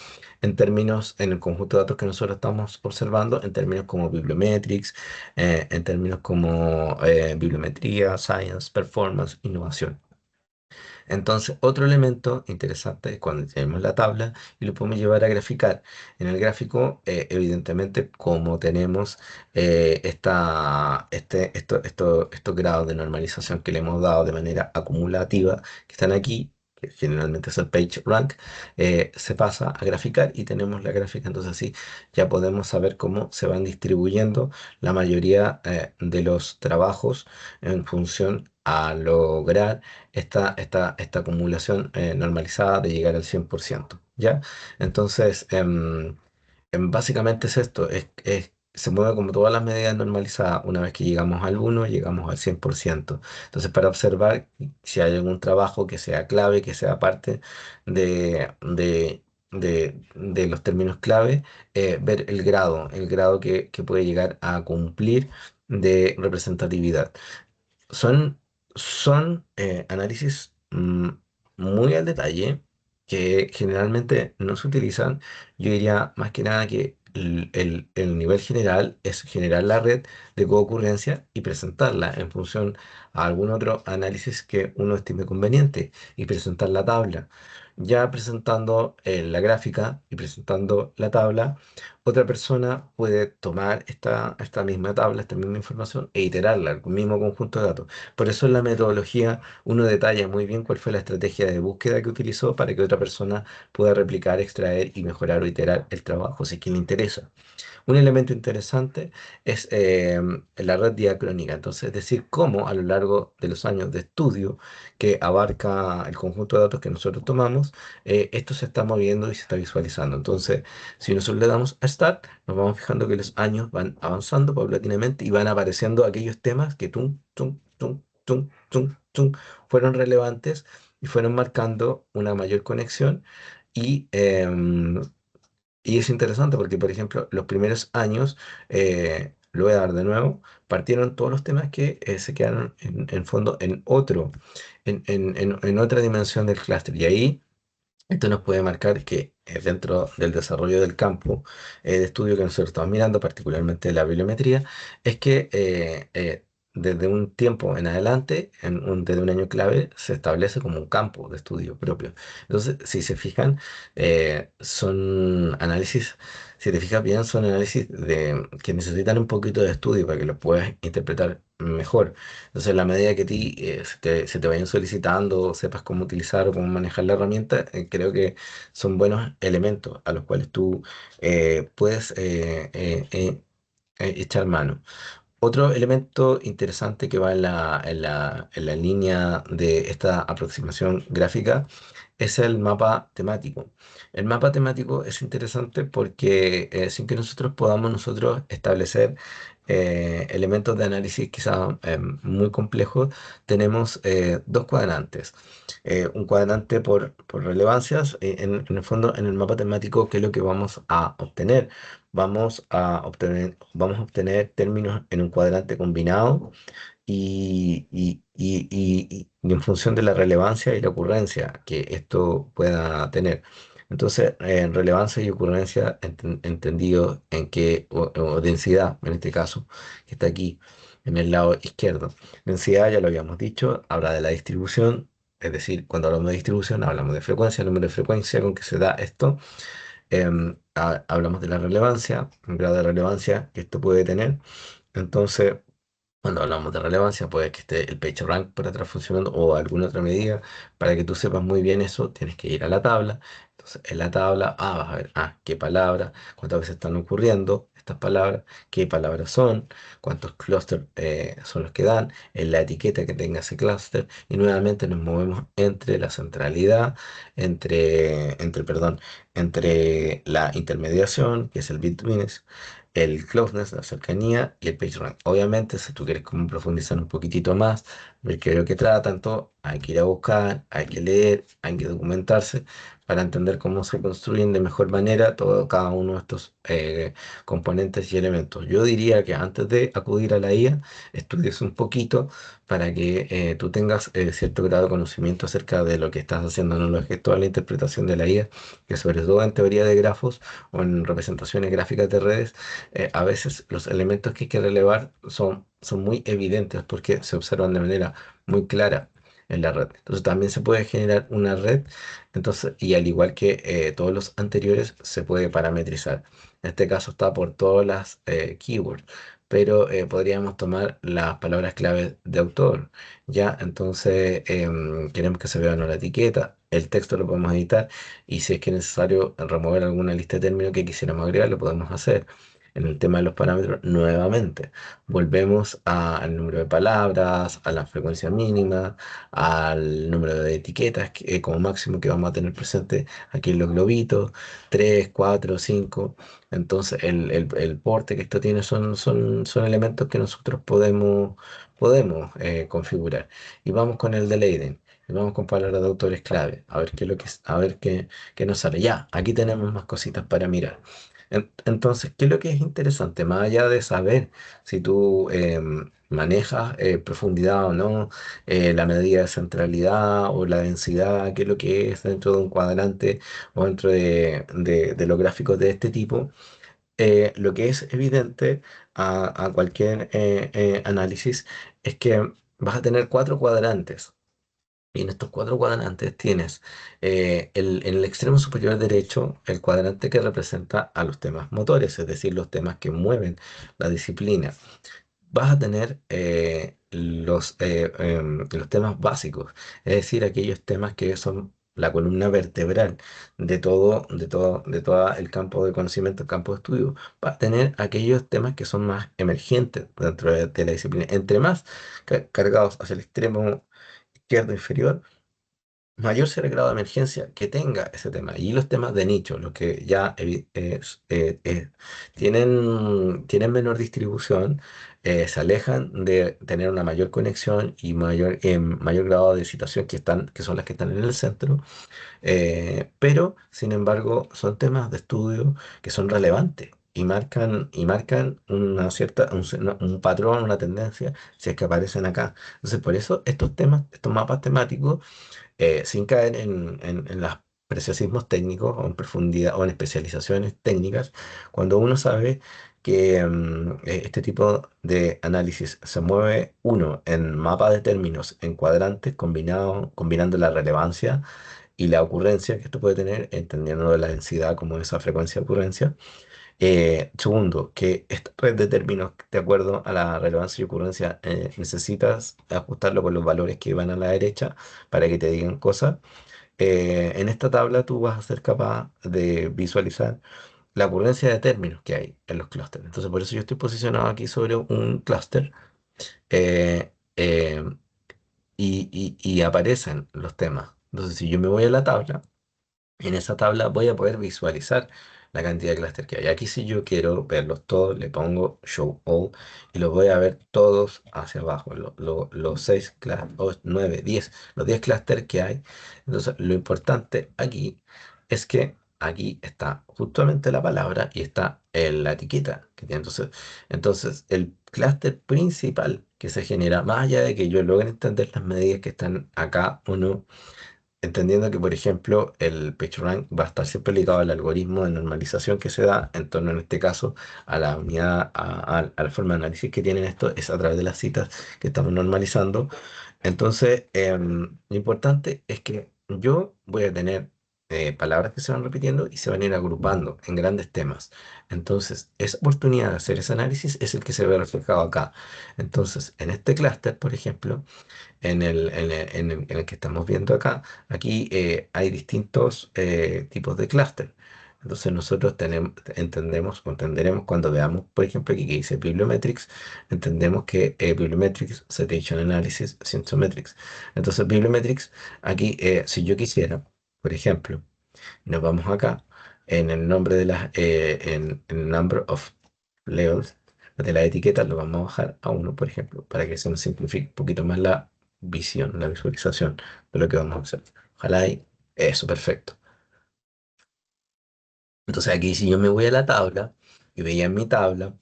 en términos, en el conjunto de datos que nosotros estamos observando, en términos como bibliometrics, en términos como bibliometría, science, performance, innovación. Entonces, otro elemento interesante es cuando tenemos la tabla y lo podemos llevar a graficar. En el gráfico, evidentemente, como tenemos estos grados de normalización que le hemos dado de manera acumulativa, que están aquí, que generalmente es el page rank, se pasa a graficar y tenemos la gráfica. Entonces, así ya podemos saber cómo se van distribuyendo la mayoría de los trabajos en función a lograr esta acumulación normalizada de llegar al 100%, ¿ya? Entonces, básicamente es esto, se mueve como todas las medidas normalizadas. Una vez que llegamos al uno, llegamos al 100%. Entonces, para observar si hay algún trabajo que sea clave, que sea parte de de los términos clave, ver el grado que puede llegar a cumplir de representatividad. Son, son análisis muy al detalle que generalmente no se utilizan. Yo diría más que nada que el nivel general es generar la red de coocurrencia y presentarla en función a algún otro análisis que uno estime conveniente y presentar la tabla. Ya presentando la gráfica y presentando la tabla, otra persona puede tomar esta misma tabla, esta misma información e iterarla, el mismo conjunto de datos. Por eso en la metodología uno detalla muy bien cuál fue la estrategia de búsqueda que utilizó para que otra persona pueda replicar, extraer y mejorar o iterar el trabajo si es que le interesa. Un elemento interesante es la red diacrónica, entonces, es decir, cómo a lo largo de los años de estudio que abarca el conjunto de datos que nosotros tomamos, esto se está moviendo y se está visualizando. Entonces, si nosotros le damos a Start, nos vamos fijando que los años van avanzando paulatinamente y van apareciendo aquellos temas que fueron relevantes y fueron marcando una mayor conexión y, y es interesante porque, por ejemplo, los primeros años, lo voy a dar de nuevo, partieron todos los temas que se quedaron en fondo en otro, en otra dimensión del clúster. Y ahí esto nos puede marcar que dentro del desarrollo del campo de estudio que nosotros estamos mirando, particularmente la bibliometría, es que desde un tiempo en adelante, desde un año clave, se establece como un campo de estudio propio. Entonces, si se fijan, son análisis, si te fijas bien, son análisis que necesitan un poquito de estudio para que los puedas interpretar mejor. Entonces, en la medida que a ti se te vayan solicitando, sepas cómo utilizar o cómo manejar la herramienta, creo que son buenos elementos a los cuales tú puedes echar mano. Otro elemento interesante que va en la línea de esta aproximación gráfica es el mapa temático. El mapa temático es interesante porque sin que nosotros podamos nosotros establecer elementos de análisis quizá muy complejos, tenemos dos cuadrantes. Un cuadrante por relevancias, en el fondo en el mapa temático, ¿qué es lo que vamos a obtener? Vamos a obtener términos en un cuadrante combinado y en función de la relevancia y la ocurrencia que esto pueda tener. Entonces, en relevancia y ocurrencia, entendido en que, o densidad en este caso, que está aquí en el lado izquierdo. Densidad, ya lo habíamos dicho, habla de la distribución, es decir, cuando hablamos de distribución, hablamos de frecuencia, número de frecuencia con que se da esto. Hablamos de la relevancia, un grado de relevancia que esto puede tener. Entonces, cuando hablamos de relevancia, puede que esté el PageRank por atrás funcionando o alguna otra medida. Para que tú sepas muy bien eso, tienes que ir a la tabla. Entonces, en la tabla, vas a ver, qué palabras, cuántas veces están ocurriendo estas palabras, qué palabras son, cuántos clústeres son los que dan, en la etiqueta que tenga ese clúster. Y nuevamente nos movemos entre la centralidad, perdón, entre la intermediación, que es el bitwinner, el closeness, la cercanía y el PageRank. Obviamente, si tú quieres como profundizar un poquitito más, ver qué es lo que tratan, todo, hay que ir a buscar, hay que leer, hay que documentarse para entender cómo se construyen de mejor manera cada uno de estos componentes y elementos. Yo diría que antes de acudir a la IA, estudies un poquito para que tú tengas cierto grado de conocimiento acerca de lo que estás haciendo, no lo que es toda la interpretación de la IA, que sobre todo en teoría de grafos o en representaciones gráficas de redes, a veces los elementos que hay que relevar son muy evidentes porque se observan de manera muy clara en la red. Entonces también se puede generar una red, entonces, y al igual que todos los anteriores, se puede parametrizar. En este caso está por todas las keywords, pero podríamos tomar las palabras clave de autor. Ya, entonces queremos que se vea en la etiqueta. El texto lo podemos editar y si es que es necesario remover alguna lista de términos que quisiéramos agregar, lo podemos hacer. En el tema de los parámetros, nuevamente, volvemos al número de palabras, a la frecuencia mínima, al número de etiquetas como máximo que vamos a tener presente aquí en los globitos, 3 4 cinco. Entonces, el porte que esto tiene son elementos que nosotros podemos configurar. Y vamos con el de Leiden. y vamos con palabras de autores clave, a ver qué es lo que a ver qué nos sale. Ya, aquí tenemos más cositas para mirar. Entonces, ¿qué es lo que es interesante? Más allá de saber si tú manejas profundidad o no, la medida de centralidad o la densidad, qué es lo que es dentro de un cuadrante o dentro de los gráficos de este tipo, lo que es evidente a cualquier análisis es que vas a tener cuatro cuadrantes. Y en estos cuatro cuadrantes tienes en el extremo superior derecho el cuadrante que representa a los temas motores, es decir, los temas que mueven la disciplina. Vas a tener los temas básicos, es decir, aquellos temas que son la columna vertebral de todo el campo de conocimiento, el campo de estudio. Vas a tener aquellos temas que son más emergentes dentro de la disciplina. Entre más cargados hacia el extremo izquierdo inferior, mayor será el grado de emergencia que tenga ese tema. Y los temas de nicho, los que ya tienen menor distribución, se alejan de tener una mayor conexión y mayor grado de excitación que son las que están en el centro, pero, sin embargo, son temas de estudio que son relevantes. Y marcan un patrón, una tendencia, si es que aparecen acá. Entonces, por eso estos temas, estos mapas temáticos, sin caer en los preciosismos técnicos o en profundidad o en especializaciones técnicas, cuando uno sabe que este tipo de análisis se mueve uno en mapa de términos, en cuadrantes, combinando la relevancia y la ocurrencia que esto puede tener, entendiendo la densidad como esa frecuencia de ocurrencia. Segundo, que esta red de términos, de acuerdo a la relevancia y ocurrencia, necesitas ajustarlo con los valores que van a la derecha para que te digan cosas. En esta tabla tú vas a ser capaz de visualizar la ocurrencia de términos que hay en los clústeres. Entonces, por eso yo estoy posicionado aquí sobre un clúster, eh, eh, y aparecen los temas. Entonces, si yo me voy a la tabla, en esa tabla voy a poder visualizar la cantidad de clústeres que hay. Aquí si yo quiero verlos todos, le pongo Show All y los voy a ver todos hacia abajo. Los 6, 9, 10, los 10 clústeres que hay. Entonces lo importante aquí es que aquí está justamente la palabra y está en la etiqueta que tiene. Entonces el clúster principal que se genera, más allá de que yo logre entender las medidas que están acá o no, entendiendo que, por ejemplo, el PageRank va a estar siempre ligado al algoritmo de normalización que se da en torno, en este caso, a la unidad, a la forma de análisis que tienen esto, es a través de las citas que estamos normalizando. Entonces, lo importante es que yo voy a tener palabras que se van repitiendo y se van a ir agrupando en grandes temas. Entonces, esa oportunidad de hacer ese análisis es el que se ve reflejado acá. Entonces, en este clúster, por ejemplo, en el que estamos viendo acá, aquí hay distintos tipos de clúster. Entonces nosotros entendemos o entenderemos cuando veamos, por ejemplo, aquí que dice Bibliometrics, entendemos que Bibliometrics, Citation Analysis, Scientometrics. Entonces Bibliometrics, aquí, si yo quisiera, por ejemplo, nos vamos acá en el nombre en el number of labels de la etiqueta, lo vamos a bajar a uno, por ejemplo, para que se nos simplifique un poquito más la visión, la visualización de lo que vamos a hacer. Ojalá y eso, perfecto. Entonces aquí si yo me voy a la tabla y veía en mi tabla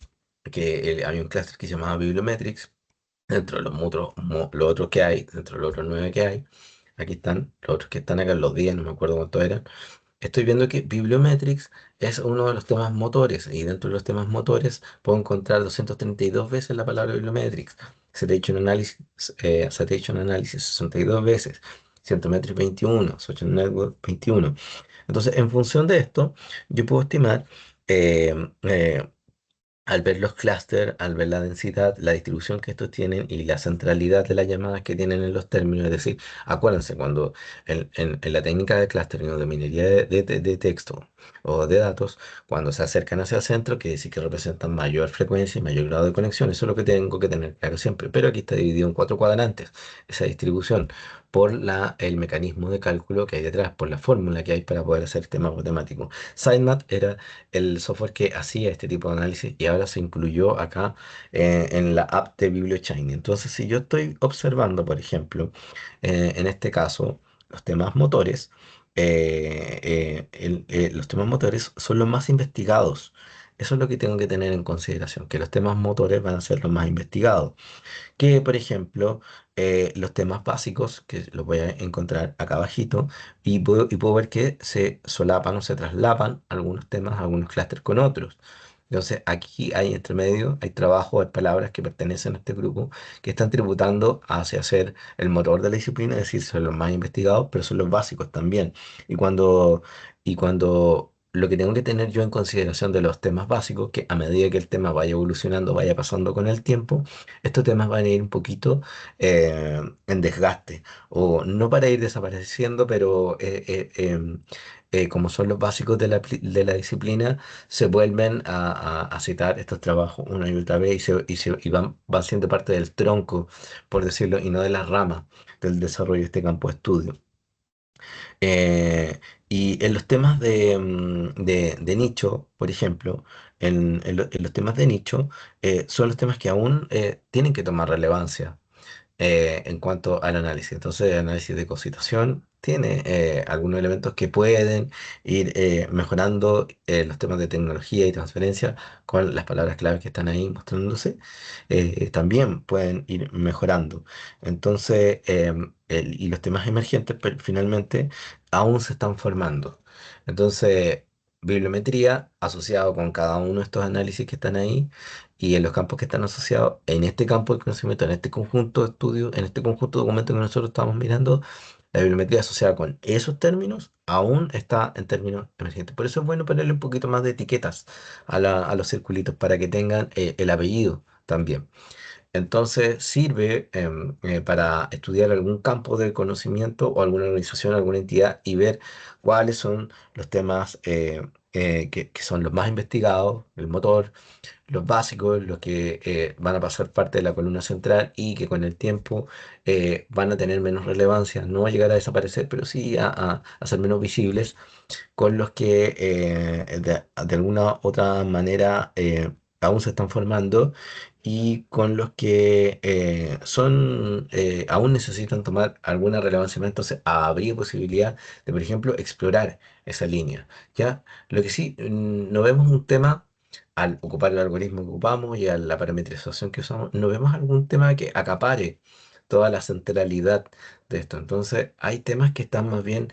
que había un cluster que se llamaba Bibliometrics, dentro de los otros que hay, dentro de los otros 9 que hay, aquí están los otros que están acá, los 10, no me acuerdo cuántos eran. Estoy viendo que Bibliometrics es uno de los temas motores y dentro de los temas motores puedo encontrar 232 veces la palabra Bibliometrics, Citation Analysis 62 veces, Scientometrics 21, Social Network 21. Entonces, en función de esto, yo puedo estimar eh, eh, al ver los clústeres, al ver la densidad, la distribución que estos tienen y la centralidad de las llamadas que tienen en los términos, es decir, acuérdense, cuando en la técnica de clustering o de minería de texto o de datos, cuando se acercan hacia el centro, quiere decir que representan mayor frecuencia y mayor grado de conexión. Eso es lo que tengo que tener claro siempre. Pero aquí está dividido en cuatro cuadrantes, esa distribución. por el mecanismo de cálculo que hay detrás, por la fórmula que hay para poder hacer temas matemáticos. SciMath era el software que hacía este tipo de análisis y ahora se incluyó acá en la app de BiblioShiny. Entonces, si yo estoy observando, por ejemplo, en este caso, los temas motores, los temas motores son los más investigados. Eso es lo que tengo que tener en consideración, que los temas motores van a ser los más investigados. Que, por ejemplo, los temas básicos, que los voy a encontrar acá abajito, y puedo ver que se solapan o se traslapan algunos temas, algunos clústeres con otros. Entonces, aquí hay entre medio, hay trabajo, hay palabras que pertenecen a este grupo que están tributando hacia ser el motor de la disciplina, es decir, son los más investigados, pero son los básicos también. Y cuando lo que tengo que tener yo en consideración de los temas básicos, que a medida que el tema vaya evolucionando, vaya pasando con el tiempo, estos temas van a ir un poquito en desgaste, o no para ir desapareciendo, pero como son los básicos de la disciplina, se vuelven a citar estos trabajos una y otra vez y van siendo parte del tronco, por decirlo, y no de las ramas del desarrollo de este campo de estudio. Eh, y en los temas de nicho, por ejemplo, en los temas de nicho, son los temas que aún tienen que tomar relevancia en cuanto al análisis. Entonces, el análisis de cositación tiene algunos elementos que pueden ir mejorando los temas de tecnología y transferencia con las palabras clave que están ahí mostrándose. También pueden ir mejorando. Entonces, y los temas emergentes, pero finalmente, aún se están formando. Entonces, bibliometría asociado con cada uno de estos análisis que están ahí y en los campos que están asociados, en este campo de conocimiento, en este conjunto de estudios, en este conjunto de documentos que nosotros estamos mirando, la bibliometría asociada con esos términos aún está en términos emergentes. Por eso es bueno ponerle un poquito más de etiquetas a los circulitos para que tengan el apellido también. Entonces sirve para estudiar algún campo de conocimiento o alguna organización, alguna entidad y ver cuáles son los temas que son los más investigados, el motor, los básicos, los que van a pasar parte de la columna central y que con el tiempo van a tener menos relevancia, no va a llegar a desaparecer, pero sí a ser menos visibles, con los que de alguna otra manera aún se están formando y con los que aún necesitan tomar alguna relevancia más. Entonces, habría posibilidad de, por ejemplo, explorar esa línea, ¿ya? Lo que sí, no vemos un tema al ocupar el algoritmo que ocupamos y a la parametrización que usamos, no vemos algún tema que acapare toda la centralidad de esto. Entonces, hay temas que están más bien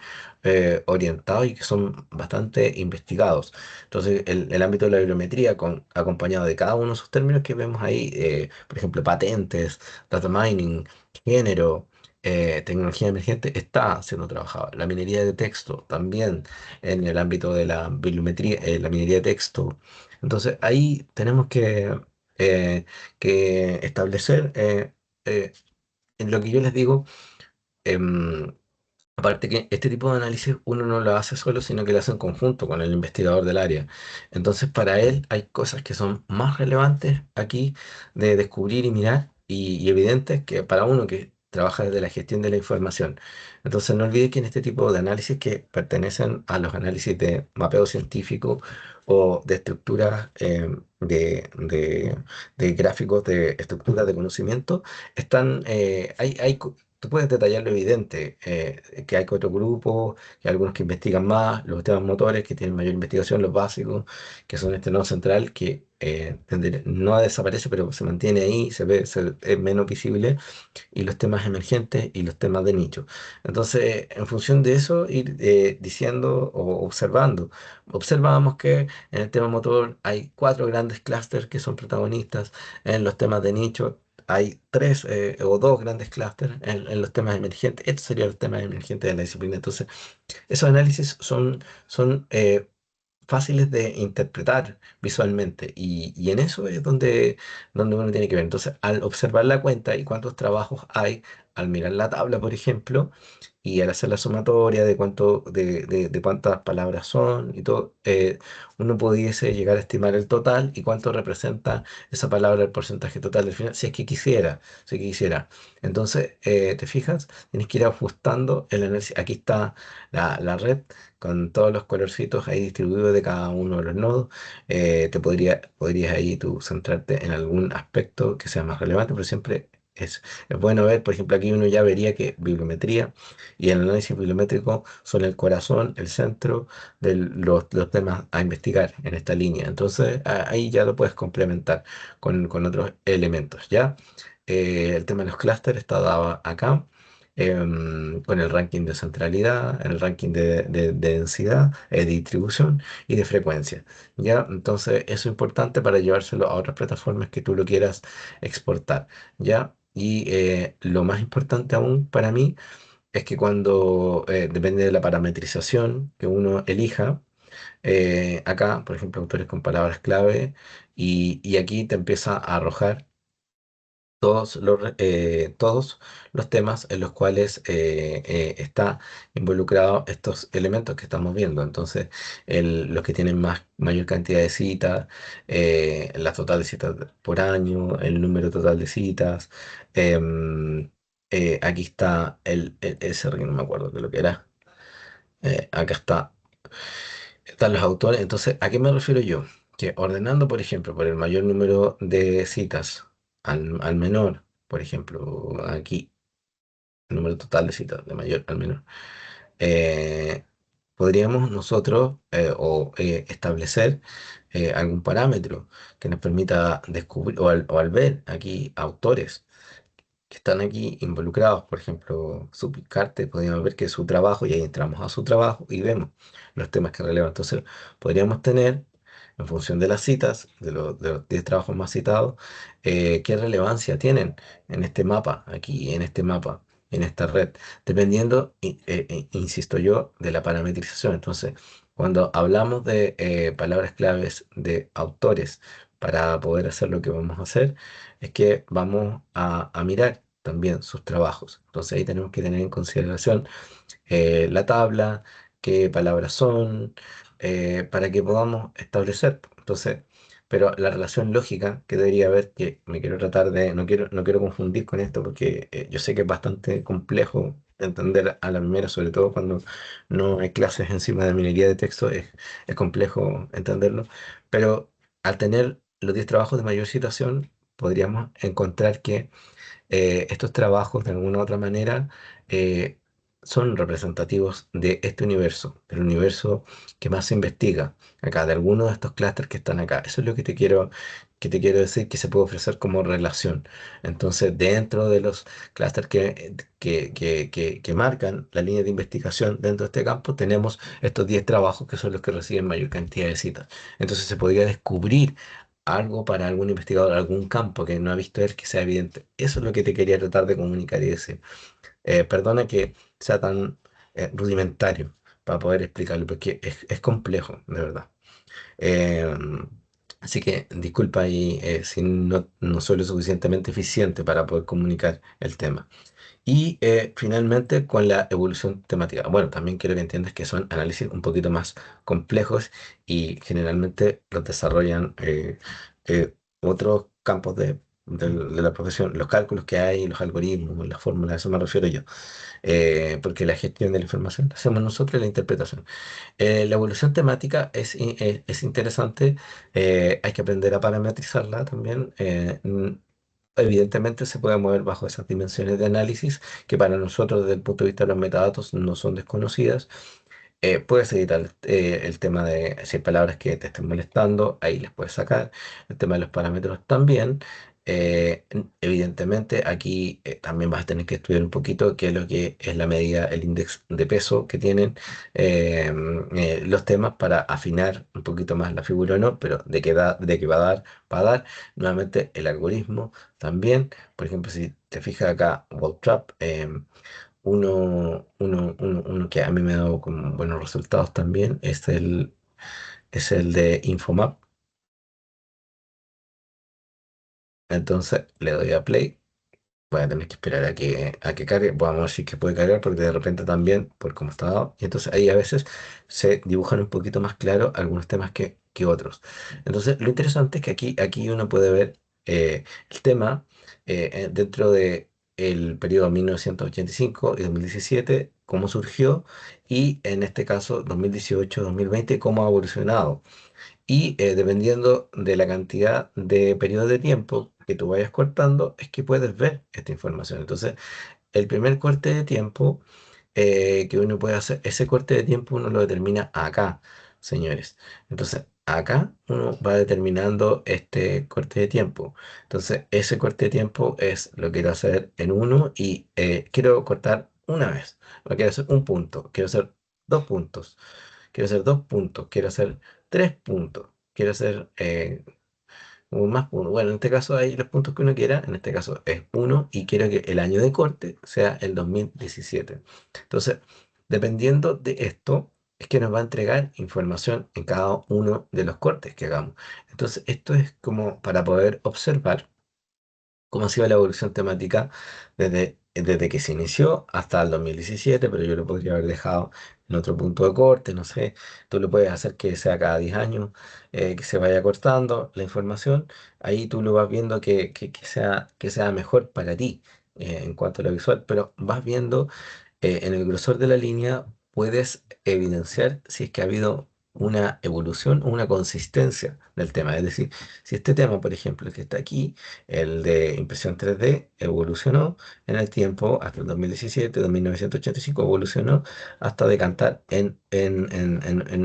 orientados y que son bastante investigados. Entonces, el ámbito de la bibliometría, acompañado de cada uno de esos términos que vemos ahí, por ejemplo, patentes, data mining, género, tecnología emergente, está siendo trabajado. La minería de texto también en el ámbito de la bibliometría, la minería de texto. Entonces, ahí tenemos eh, que establecer en lo que yo les digo. em, Aparte que este tipo de análisis uno no lo hace solo, sino que lo hace en conjunto con el investigador del área. Entonces, para él hay cosas que son más relevantes aquí de descubrir y mirar y evidentes que para uno que trabaja desde la gestión de la información. Entonces, no olvide que en este tipo de análisis que pertenecen a los análisis de mapeo científico o de estructuras de gráficos de estructuras de conocimiento, tú puedes detallar lo evidente, que hay otros grupos, que hay algunos que investigan más, los temas motores que tienen mayor investigación, los básicos, que son este nodo central, que no desaparece, pero se mantiene ahí, se ve, es menos visible, y los temas emergentes y los temas de nicho. Entonces, en función de eso, ir diciendo o observando. Observamos que en el tema motor hay cuatro grandes clústeres que son protagonistas, en los temas de nicho hay tres o dos grandes clústeres en los temas emergentes. Estos serían los temas emergentes de la disciplina. Entonces, esos análisis son fáciles de interpretar visualmente y en eso es donde uno tiene que ver. Entonces, al observar la cuenta y cuántos trabajos hay al mirar la tabla, por ejemplo, y al hacer la sumatoria de de cuántas palabras son y todo, uno pudiese llegar a estimar el total y cuánto representa esa palabra el porcentaje total del final, si es que quisiera, si es que quisiera. Entonces, ¿te fijas? Tienes que ir ajustando el análisis. Aquí está la red con todos los colorcitos ahí distribuidos de cada uno de los nodos. Podrías ahí tú centrarte en algún aspecto que sea más relevante, pero siempre es bueno ver, por ejemplo, aquí uno ya vería que bibliometría y el análisis bibliométrico son el corazón, el centro de los temas a investigar en esta línea. Entonces, ahí ya lo puedes complementar con otros elementos, ¿ya? El tema de los clústeres está dado acá, con el ranking de centralidad, el ranking de densidad, de distribución y de frecuencia, ¿ya? Entonces, eso es importante para llevárselo a otras plataformas que tú lo quieras exportar, ¿ya? Y lo más importante aún para mí es que cuando depende de la parametrización que uno elija, acá, por ejemplo, autores con palabras clave, y aquí te empieza a arrojar todos los temas en los cuales está involucrado estos elementos que estamos viendo. Entonces, los que tienen mayor cantidad de citas, la total de citas por año, el número total de citas. Aquí está ese que no me acuerdo de lo que era. Acá están los autores. Entonces, ¿a qué me refiero yo? Que ordenando, por ejemplo, por el mayor número de citas al menor, por ejemplo, aquí, el número total de citas, de mayor al menor, eh, podríamos nosotros establecer algún parámetro que nos permita descubrir, o al ver aquí autores que están aquí involucrados, por ejemplo, Suplicarte, podríamos ver que es su trabajo y ahí entramos a su trabajo y vemos los temas que relevan. Entonces, podríamos tener, en función de las citas, de los 10 trabajos más citados, qué relevancia tienen en este mapa, aquí, en este mapa, en esta red, dependiendo, insisto yo, de la parametrización. Entonces, cuando hablamos de palabras claves de autores para poder hacer lo que vamos a hacer, es que vamos a mirar también sus trabajos. Entonces ahí tenemos que tener en consideración la tabla, qué palabras son, para que podamos establecer. Entonces, pero la relación lógica que debería haber, que me quiero tratar de, no quiero confundir con esto, porque yo sé que es bastante complejo entender a la primera, sobre todo cuando no hay clases encima de minería de texto, es complejo entenderlo, pero al tener los 10 trabajos de mayor citación, podríamos encontrar que estos trabajos de alguna u otra manera eh, son representativos de este universo, del universo que más se investiga acá, de algunos de estos clústeres que están acá. Eso es lo que te quiero decir que se puede ofrecer como relación. Entonces, dentro de los clústeres que marcan la línea de investigación dentro de este campo, tenemos estos 10 trabajos que son los que reciben mayor cantidad de citas. Entonces, se podría descubrir algo para algún investigador, algún campo que no ha visto él que sea evidente. Eso es lo que te quería tratar de comunicar y decir. Perdona que sea tan rudimentario para poder explicarlo, porque es complejo, de verdad. Eh, Así que disculpa ahí si no soy lo suficientemente eficiente para poder comunicar el tema. Y finalmente con la evolución temática. Bueno, también quiero que entiendas que son análisis un poquito más complejos y generalmente los desarrollan otros campos de la profesión, los cálculos que hay, los algoritmos, las fórmulas, a eso me refiero yo. Porque la gestión de la información la hacemos nosotros y la interpretación. La evolución temática es interesante, hay que aprender a parametrizarla también. Evidentemente se puede mover bajo esas dimensiones de análisis que para nosotros desde el punto de vista de los metadatos no son desconocidas. Puedes editar el tema de si hay palabras que te estén molestando, ahí les puedes sacar. El tema de los parámetros también. Evidentemente, aquí también vas a tener que estudiar un poquito qué es lo que es la medida, el índice de peso que tienen los temas para afinar un poquito más la figura o no, pero de qué va a dar. Nuevamente, el algoritmo también. Por ejemplo, si te fijas acá, Trap uno que a mí me ha dado como buenos resultados también es el de Infomap. Entonces le doy a play Voy a tener que esperar a que cargue. Vamos a ver si es que puede cargar porque de repente también, por cómo está dado, y entonces ahí a veces se dibujan un poquito más claro algunos temas que otros. Entonces, lo interesante es que aquí uno puede ver el tema dentro de el periodo 1985 y 2017, cómo surgió, y en este caso 2018-2020, cómo ha evolucionado. Y dependiendo de la cantidad de periodos de tiempo que tú vayas cortando, es que puedes ver esta información. Entonces, el primer corte de tiempo que uno puede hacer, ese corte de tiempo uno lo determina acá, señores. Entonces, acá uno va determinando este corte de tiempo. Entonces, ese corte de tiempo es lo quiero hacer en uno y quiero cortar una vez. Lo quiero hacer un punto, quiero hacer dos puntos, quiero hacer dos puntos, quiero hacer tres puntos, quiero hacer o más puntos. Bueno, en este caso hay los puntos que uno quiera. En este caso es uno y quiero que el año de corte sea el 2017. Entonces, dependiendo de esto, es que nos va a entregar información en cada uno de los cortes que hagamos. Entonces, esto es como para poder observar cómo ha sido la evolución temática desde que se inició hasta el 2017, pero yo lo podría haber dejado en otro punto de corte, no sé, tú lo puedes hacer que sea cada 10 años, que se vaya cortando la información, ahí tú lo vas viendo que sea mejor para ti en cuanto a lo visual, pero vas viendo en el grosor de la línea puedes evidenciar si es que ha habido una evolución o una consistencia del tema. Es decir, si este tema, por ejemplo, el que está aquí, el de impresión 3D, evolucionó en el tiempo hasta el 2017, 1985, evolucionó hasta decantar en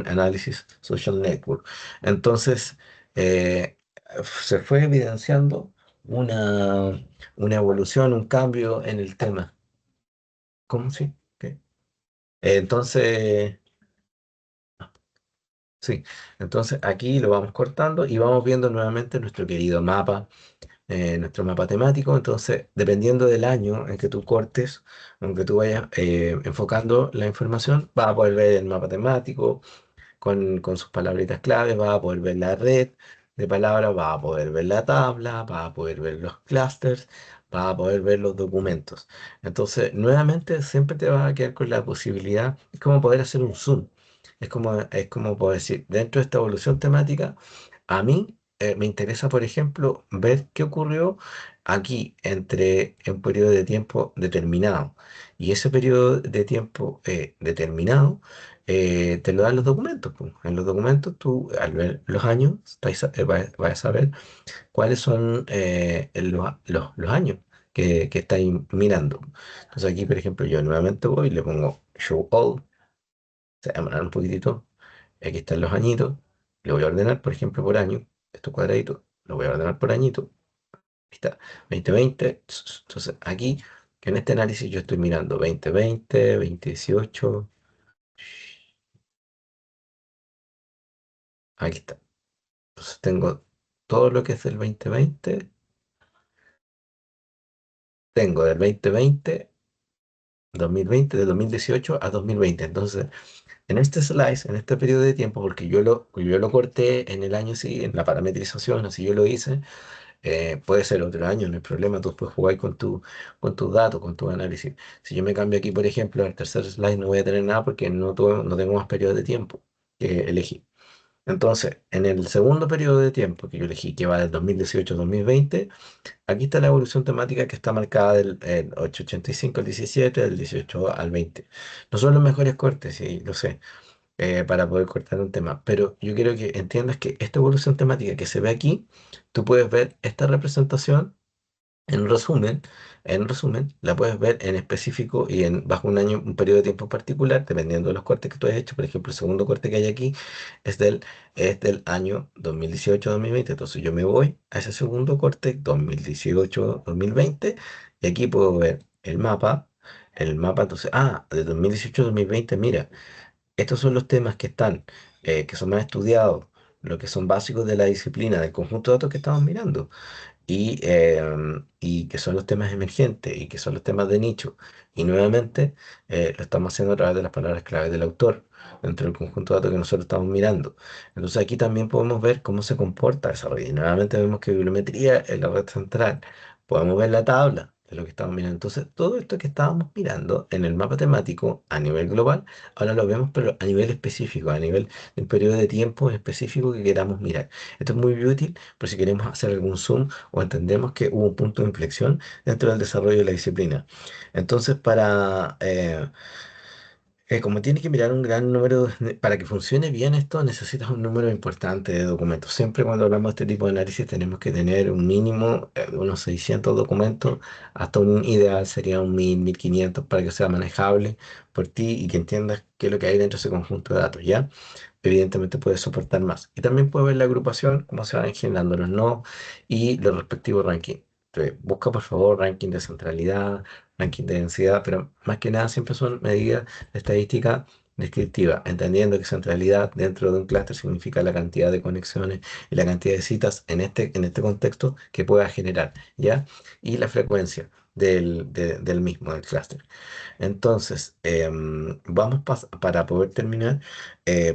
análisis social network. Entonces, eh, se fue evidenciando una evolución, un cambio en el tema. ¿Cómo sí? ¿Qué? Entonces, sí, entonces aquí lo vamos cortando y vamos viendo nuevamente nuestro querido mapa, nuestro mapa temático. Entonces, dependiendo del año en que tú cortes, aunque tú vayas enfocando la información, vas a poder ver el mapa temático, con sus palabritas claves, vas a poder ver la red de palabras, vas a poder ver la tabla, vas a poder ver los clusters, vas a poder ver los documentos. Entonces, nuevamente, siempre te vas a quedar con la posibilidad, es como poder hacer un zoom. Es como poder decir, dentro de esta evolución temática, a mí me interesa, por ejemplo, ver qué ocurrió aquí entre un periodo de tiempo determinado. Y ese periodo de tiempo determinado te lo dan los documentos, pues. En los documentos tú, al ver los años, vas a saber cuáles son los años que estáis mirando. Entonces aquí, por ejemplo, yo nuevamente voy y le pongo Show All, se va a demorar un poquitito. Aquí están los añitos. Le voy a ordenar, por ejemplo, por año. Estos cuadraditos, lo voy a ordenar por añito. Ahí está, 2020. Entonces aquí, en este análisis, yo estoy mirando 2020, 2018. Aquí está. Entonces tengo todo lo que es del 2020, tengo del 2020, 2020, de 2018 a 2020. Entonces, en este slice, en este periodo de tiempo, porque yo lo corté en el año, sí, en la parametrización, así yo lo hice, puede ser otro año, no hay problema, tú puedes jugar con tus datos, con tu análisis. Si yo me cambio aquí, por ejemplo, al tercer slide no voy a tener nada porque no tengo más periodo de tiempo que elegí. Entonces, en el segundo periodo de tiempo que yo elegí, que va del 2018 a 2020, aquí está la evolución temática que está marcada del 885 al 17, del 18 al 20. No son los mejores cortes, sí, lo sé, para poder cortar un tema, pero yo quiero que entiendas que esta evolución temática que se ve aquí, tú puedes ver esta representación en resumen, la puedes ver en específico y bajo un año, un periodo de tiempo particular, dependiendo de los cortes que tú hayas hecho. Por ejemplo, el segundo corte que hay aquí es es del año 2018-2020. Entonces yo me voy a ese segundo corte, 2018-2020, y aquí puedo ver el mapa, entonces, de 2018-2020, mira, estos son los temas que están, que son más estudiados, lo que son básicos de la disciplina, del conjunto de datos que estamos mirando y que son los temas emergentes y que son los temas de nicho. Y nuevamente lo estamos haciendo a través de las palabras clave del autor dentro del conjunto de datos que nosotros estamos mirando. Entonces aquí también podemos ver cómo se comporta esa red. Y nuevamente vemos que bibliometría es la red central. Podemos ver la tabla. de lo que estamos mirando. Entonces, todo esto que estábamos mirando en el mapa temático a nivel global, ahora lo vemos, pero a nivel específico, a nivel de un periodo de tiempo específico que queramos mirar. Esto es muy útil por si queremos hacer algún zoom o entendemos que hubo un punto de inflexión dentro del desarrollo de la disciplina. Entonces, como tienes que mirar un gran número, para que funcione bien esto, necesitas un número importante de documentos. Siempre cuando hablamos de este tipo de análisis tenemos que tener un mínimo de unos 600 documentos, hasta un ideal sería un 1000, 1500 para que sea manejable por ti y que entiendas qué es lo que hay dentro de ese conjunto de datos, ¿ya? Evidentemente puedes soportar más. Y también puedes ver la agrupación, cómo se van generando los nodos y los respectivos rankings. Entonces, busca por favor ranking de centralidad, ranking de densidad, pero más que nada siempre son medidas de estadística descriptiva, entendiendo que centralidad dentro de un clúster significa la cantidad de conexiones y la cantidad de citas en este contexto que pueda generar, ¿ya? Y la frecuencia del mismo, del clúster. Entonces, para poder terminar,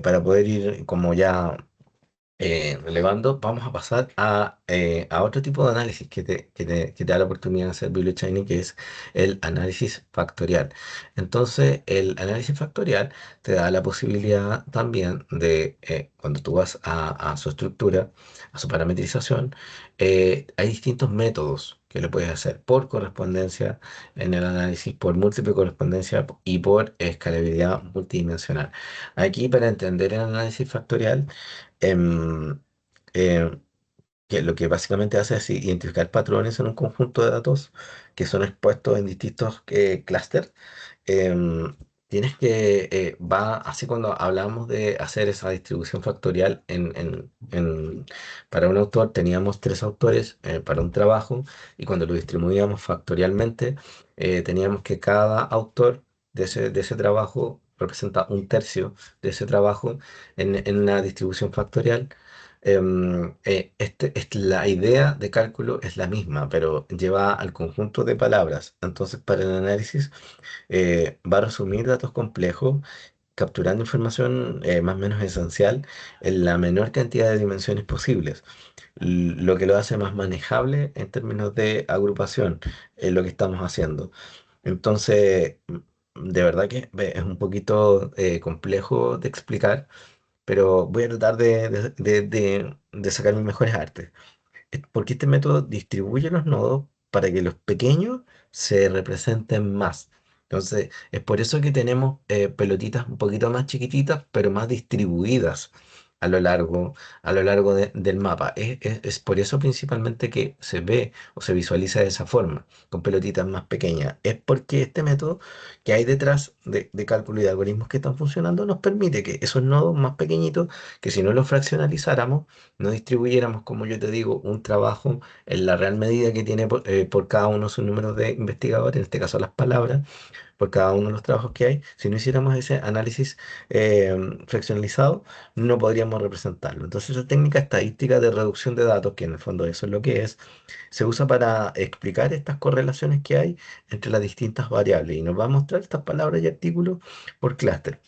para poder ir como ya relevando, vamos a pasar a otro tipo de análisis que te da la oportunidad de hacer Biblio que es el análisis factorial. Entonces, el análisis factorial te da la posibilidad también de, cuando tú vas a su estructura, a su parametrización, hay distintos métodos que lo puedes hacer por correspondencia en el análisis, por múltiple correspondencia y por escalabilidad multidimensional. Aquí, para entender el análisis factorial, em, em, que lo que básicamente hace es identificar patrones en un conjunto de datos que son expuestos en distintos clústeres. Em, Tienes que, así cuando hablamos de hacer esa distribución factorial para un autor, teníamos tres autores para un trabajo y cuando lo distribuíamos factorialmente, teníamos que cada autor de ese trabajo representa un tercio de ese trabajo en una distribución factorial. La idea de cálculo es la misma, pero lleva al conjunto de palabras. Entonces, para el análisis, va a resumir datos complejos, capturando información más o menos esencial en la menor cantidad de dimensiones posibles, lo que lo hace más manejable en términos de agrupación, en lo que estamos haciendo. Entonces, de verdad que es un poquito complejo de explicar, pero voy a tratar de sacar mis mejores artes. Porque este método distribuye los nodos para que los pequeños se representen más. Entonces, es por eso que tenemos pelotitas un poquito más chiquititas, pero más distribuidas a lo largo del mapa. Es por eso principalmente que se ve o se visualiza de esa forma, con pelotitas más pequeñas. Es porque este método que hay detrás de cálculo y de algoritmos que están funcionando nos permite que esos nodos más pequeñitos, que si no los fraccionalizáramos, no distribuyéramos, como yo te digo, un trabajo en la real medida que tiene por cada uno su número de investigadores, en este caso las palabras, por cada uno de los trabajos que hay, si no hiciéramos ese análisis fraccionalizado, no podríamos representarlo. Entonces, esa técnica estadística de reducción de datos, que en el fondo eso es lo que es, se usa para explicar estas correlaciones que hay entre las distintas variables y nos va a mostrar estas palabras y artículos por clúster.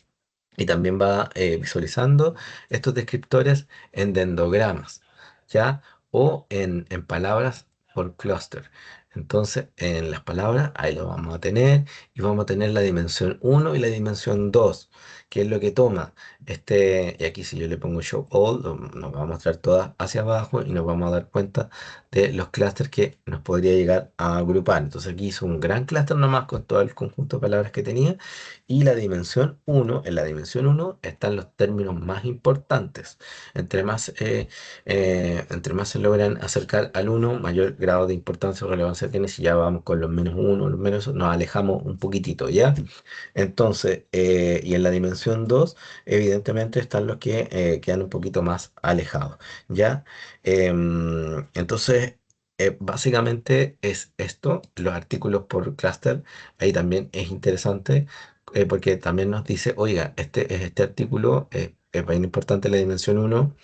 Y también va visualizando estos descriptores en dendogramas, ¿ya? O en palabras por clúster. Entonces, en las palabras, ahí lo vamos a tener, y vamos a tener la dimensión uno y la dimensión 2, que es lo que toma y aquí si yo le pongo show all, nos va a mostrar todas hacia abajo y nos vamos a dar cuenta de los clústeres que nos podría llegar a agrupar. Entonces aquí hizo un gran clúster nomás con todo el conjunto de palabras que tenía y la dimensión uno, en la dimensión uno están los términos más importantes. Entre más se logran acercar al uno, mayor grado de importancia o relevancia tiene. Si ya vamos con los menos uno, los menos, nos alejamos un poquitito, ¿ya? Entonces, y en la dimensión 2 evidentemente están los que quedan un poquito más alejados, ¿ya? Entonces, básicamente es esto, los artículos por clúster, ahí también es interesante porque también nos dice, oiga, este artículo es bien importante la dimensión uno.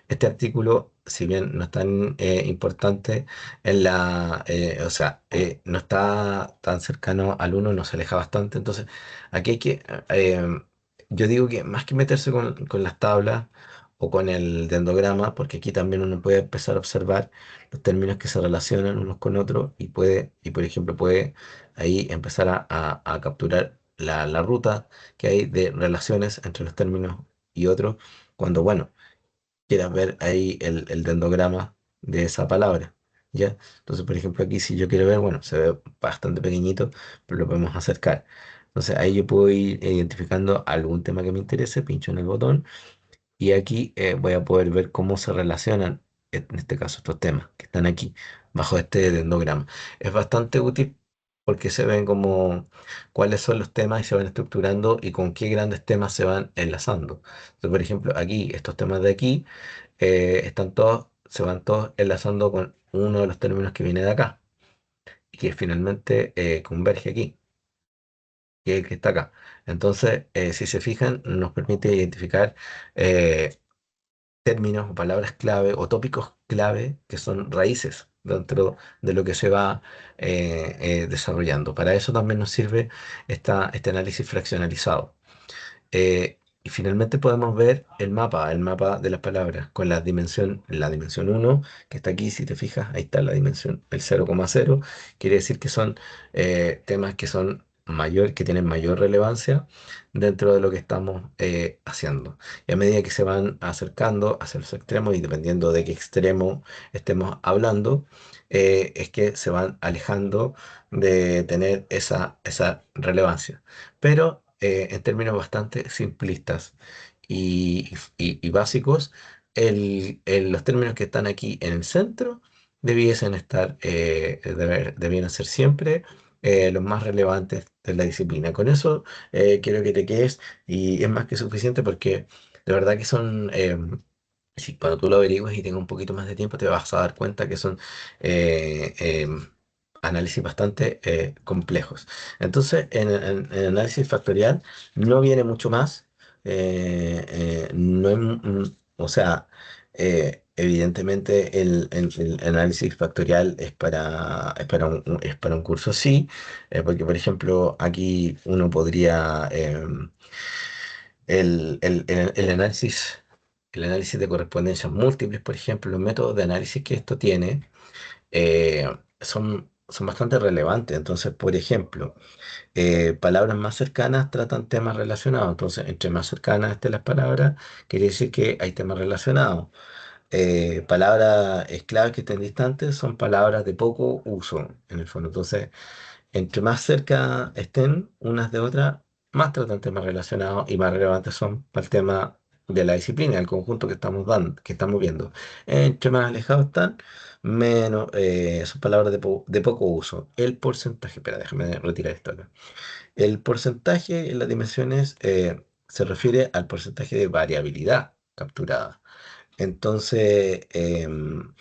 Este artículo, si bien no es tan importante o sea, no está tan cercano al uno, nos aleja bastante. Entonces, aquí hay que, yo digo que más que meterse con las tablas o con el dendograma, porque aquí también uno puede empezar a observar los términos que se relacionan unos con otros y puede, y por ejemplo, puede ahí empezar a capturar la ruta que hay de relaciones entre los términos y otros, cuando, bueno, quieras ver ahí el dendograma de esa palabra, ¿ya? Entonces, por ejemplo, aquí si yo quiero ver, bueno, se ve bastante pequeñito, pero lo podemos acercar. Entonces, ahí yo puedo ir identificando algún tema que me interese, pincho en el botón y aquí voy a poder ver cómo se relacionan, en este caso, estos temas que están aquí, bajo este dendograma. Es bastante útil porque se ven como cuáles son los temas y se van estructurando y con qué grandes temas se van enlazando. Entonces, por ejemplo, aquí, estos temas de aquí, están todos, se van todos enlazando con uno de los términos que viene de acá y que finalmente converge aquí, que es el que está acá. Entonces, si se fijan, nos permite identificar eh, términos o palabras clave o tópicos clave que son raíces dentro de lo que se va desarrollando. Para eso también nos sirve este análisis fraccionalizado. Y finalmente podemos ver el mapa de las palabras con la dimensión uno que está aquí, si te fijas, ahí está la dimensión, el 0,0, quiere decir que son temas que son mayor, que tienen mayor relevancia dentro de lo que estamos haciendo. Y a medida que se van acercando hacia los extremos y dependiendo de qué extremo estemos hablando, es que se van alejando de tener esa relevancia, pero en términos bastante simplistas y básicos, los términos que están aquí en el centro debiesen estar, debieran ser siempre los más relevantes de la disciplina. Con eso quiero que te quedes y es más que suficiente porque de verdad que son... si cuando tú lo averiguas y tengas un poquito más de tiempo, te vas a dar cuenta que son análisis bastante complejos. Entonces, en el análisis factorial no viene mucho más. No es, o sea, evidentemente el análisis factorial es para un curso, sí, porque por ejemplo aquí uno podría, el análisis de correspondencias múltiples, por ejemplo, los métodos de análisis que esto tiene eh, son bastante relevantes. Entonces, por ejemplo, palabras más cercanas tratan temas relacionados. Entonces, entre más cercanas estén las palabras, quiere decir que hay temas relacionados. Palabras claves que estén distantes son palabras de poco uso, en el fondo. Entonces, entre más cerca estén unas de otras, más tratan temas relacionados y más relevantes son para el tema de la disciplina, el conjunto que estamos dando, que estamos viendo. Entre más alejados están, menos son palabras de poco uso. El porcentaje, espera, déjame retirar esto acá. El porcentaje en las dimensiones se refiere al porcentaje de variabilidad capturada. Entonces, en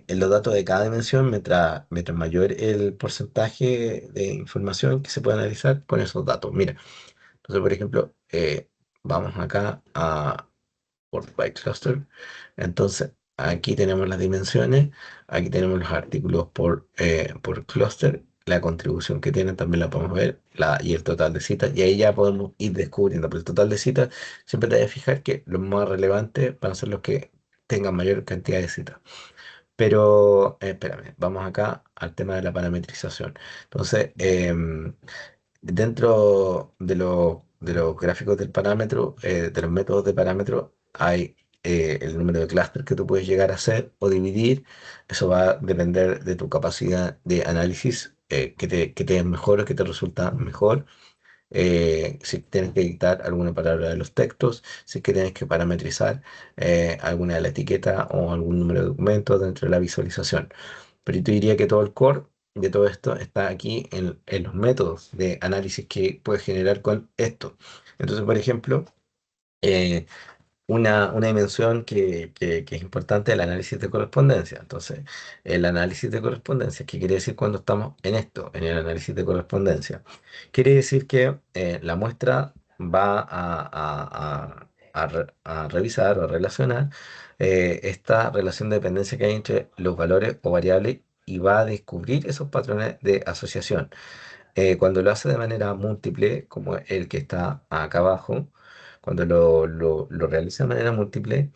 los datos de cada dimensión, mientras mayor el porcentaje de información que se puede analizar con esos datos. Mira, entonces, por ejemplo, vamos acá a Word by Cluster. Entonces, aquí tenemos las dimensiones, aquí tenemos los artículos por clúster, la contribución que tienen también la podemos ver, y el total de citas, y ahí ya podemos ir descubriendo, pero el total de citas siempre te vas a fijar que los más relevantes van a ser los que tengan mayor cantidad de citas. Pero, espérame, vamos acá al tema de la parametrización. Entonces, dentro de los gráficos del parámetro, de los métodos de parámetro, hay el número de clústeres que tú puedes llegar a hacer o dividir. Eso va a depender de tu capacidad de análisis, que te es mejor o que te resulta mejor. Si tienes que dictar alguna palabra de los textos, si es que tienes que parametrizar alguna de la etiqueta o algún número de documentos dentro de la visualización. Pero yo te diría que todo el core de todo esto está aquí en los métodos de análisis que puedes generar con esto. Entonces, por ejemplo, eh, una dimensión que es importante es el análisis de correspondencia. Entonces, el análisis de correspondencia, ¿qué quiere decir cuando estamos en esto, en el análisis de correspondencia? Quiere decir que la muestra va a revisar o a relacionar esta relación de dependencia que hay entre los valores o variables y va a descubrir esos patrones de asociación. Cuando lo hace de manera múltiple, como el que está acá abajo, cuando lo realiza de manera múltiple,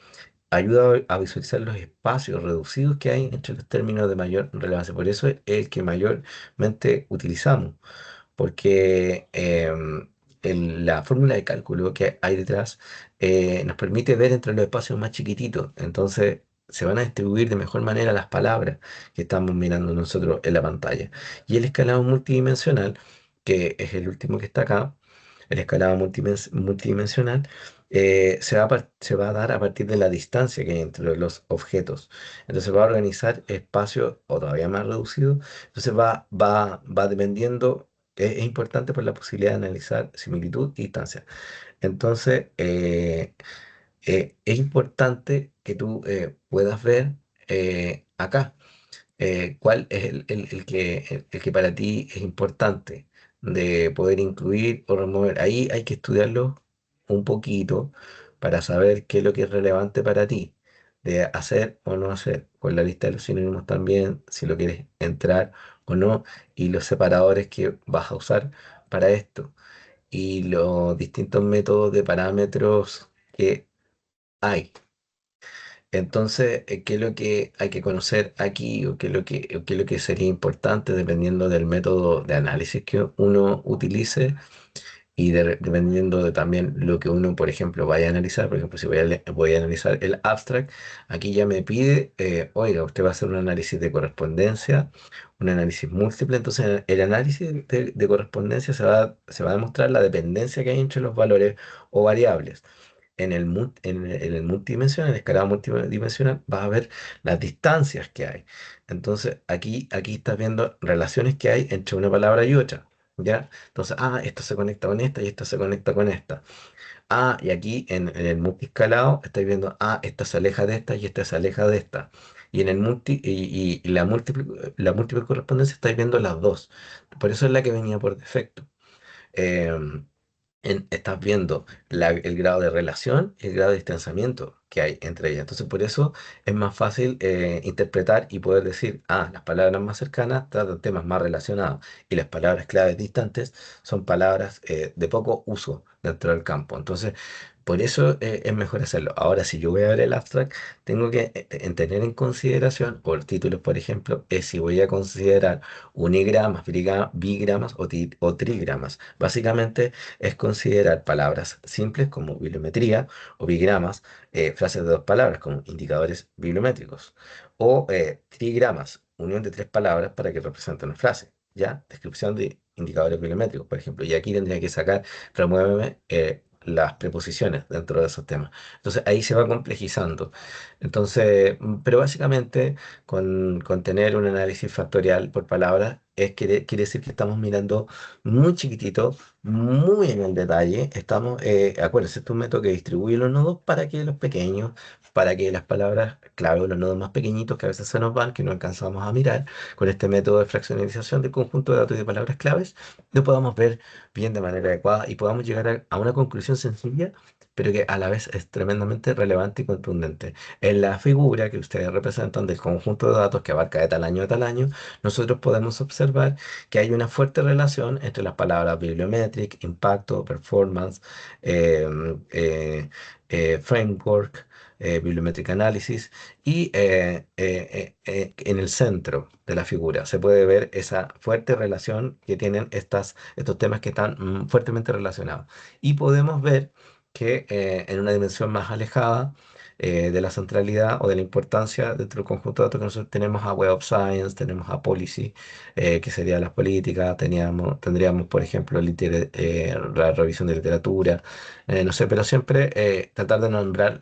ayuda a visualizar los espacios reducidos que hay entre los términos de mayor relevancia. Por eso es el que mayormente utilizamos, porque la fórmula de cálculo que hay detrás nos permite ver entre los espacios más chiquititos. Entonces, se van a distribuir de mejor manera las palabras que estamos mirando nosotros en la pantalla. Y el escalado multidimensional, que es el último que está acá, el escalado multidimensional, se va a dar a partir de la distancia que hay entre los objetos. Entonces va a organizar espacios o todavía más reducidos. Entonces va dependiendo, es importante por la posibilidad de analizar similitud y distancia. Entonces, es importante que tú puedas ver acá cuál es el que para ti es importante de poder incluir o remover. Ahí hay que estudiarlo un poquito para saber qué es lo que es relevante para ti, de hacer o no hacer. Con la lista de los sinónimos también, si lo quieres entrar o no, y los separadores que vas a usar para esto, y los distintos métodos de parámetros que hay. Entonces, ¿qué es lo que hay que conocer aquí o qué es lo que sería importante dependiendo del método de análisis que uno utilice y dependiendo de también lo que uno, por ejemplo, vaya a analizar? Por ejemplo, si voy a analizar el abstract, aquí ya me pide, oiga, usted va a hacer un análisis de correspondencia, un análisis múltiple. Entonces, el análisis de correspondencia se va a demostrar la dependencia que hay entre los valores o variables. En el multidimensional, en el escalado multidimensional, vas a ver las distancias que hay. Entonces, aquí estás viendo relaciones que hay entre una palabra y otra, ¿ya? Entonces, esta se conecta con esta y esta se conecta con esta. Y aquí en el multiescalado estáis viendo, esta se aleja de esta y esta se aleja de esta. Y en el y la múltiple correspondencia estáis viendo las dos. Por eso es la que venía por defecto. Em, Estás viendo el grado de relación y el grado de distanciamiento que hay entre ellas. Entonces, por eso es más fácil interpretar y poder decir, las palabras más cercanas tratan temas más relacionados y las palabras claves distantes son palabras de poco uso dentro del campo. Entonces, por eso es mejor hacerlo. Ahora, si yo voy a ver el abstract, tengo que tener en consideración, o el título, por ejemplo, es si voy a considerar unigramas, bigramas o trigramas. Básicamente, es considerar palabras simples como bibliometría o bigramas, frases de dos palabras como indicadores bibliométricos, o trigramas, unión de tres palabras para que representen una frase, ¿ya? Descripción de indicadores bibliométricos, por ejemplo. Y aquí tendría que sacar, remuéveme las preposiciones dentro de esos temas. Entonces ahí se va complejizando. Entonces, pero básicamente con tener un análisis factorial por palabras, quiere decir que estamos mirando muy chiquitito, muy en el detalle. Acuérdense, este es un método que distribuye los nodos para que los pequeños, para que las palabras clave o los nodos más pequeñitos que a veces se nos van, que no alcanzamos a mirar, con este método de fraccionalización del conjunto de datos y de palabras claves, lo podamos ver bien de manera adecuada y podamos llegar a una conclusión sencilla, pero que a la vez es tremendamente relevante y contundente. En la figura que ustedes representan del conjunto de datos que abarca de tal año a tal año, nosotros podemos observar que hay una fuerte relación entre las palabras bibliometric, impacto, performance, em, framework, bibliometric analysis, y en el centro de la figura se puede ver esa fuerte relación que tienen estos temas que están fuertemente relacionados. Y podemos ver que en una dimensión más alejada de la centralidad o de la importancia dentro del conjunto de datos que nosotros tenemos a Web of Science, tenemos a Policy, que sería las políticas, tendríamos, por ejemplo, la revisión de literatura, no sé, pero siempre tratar de nombrar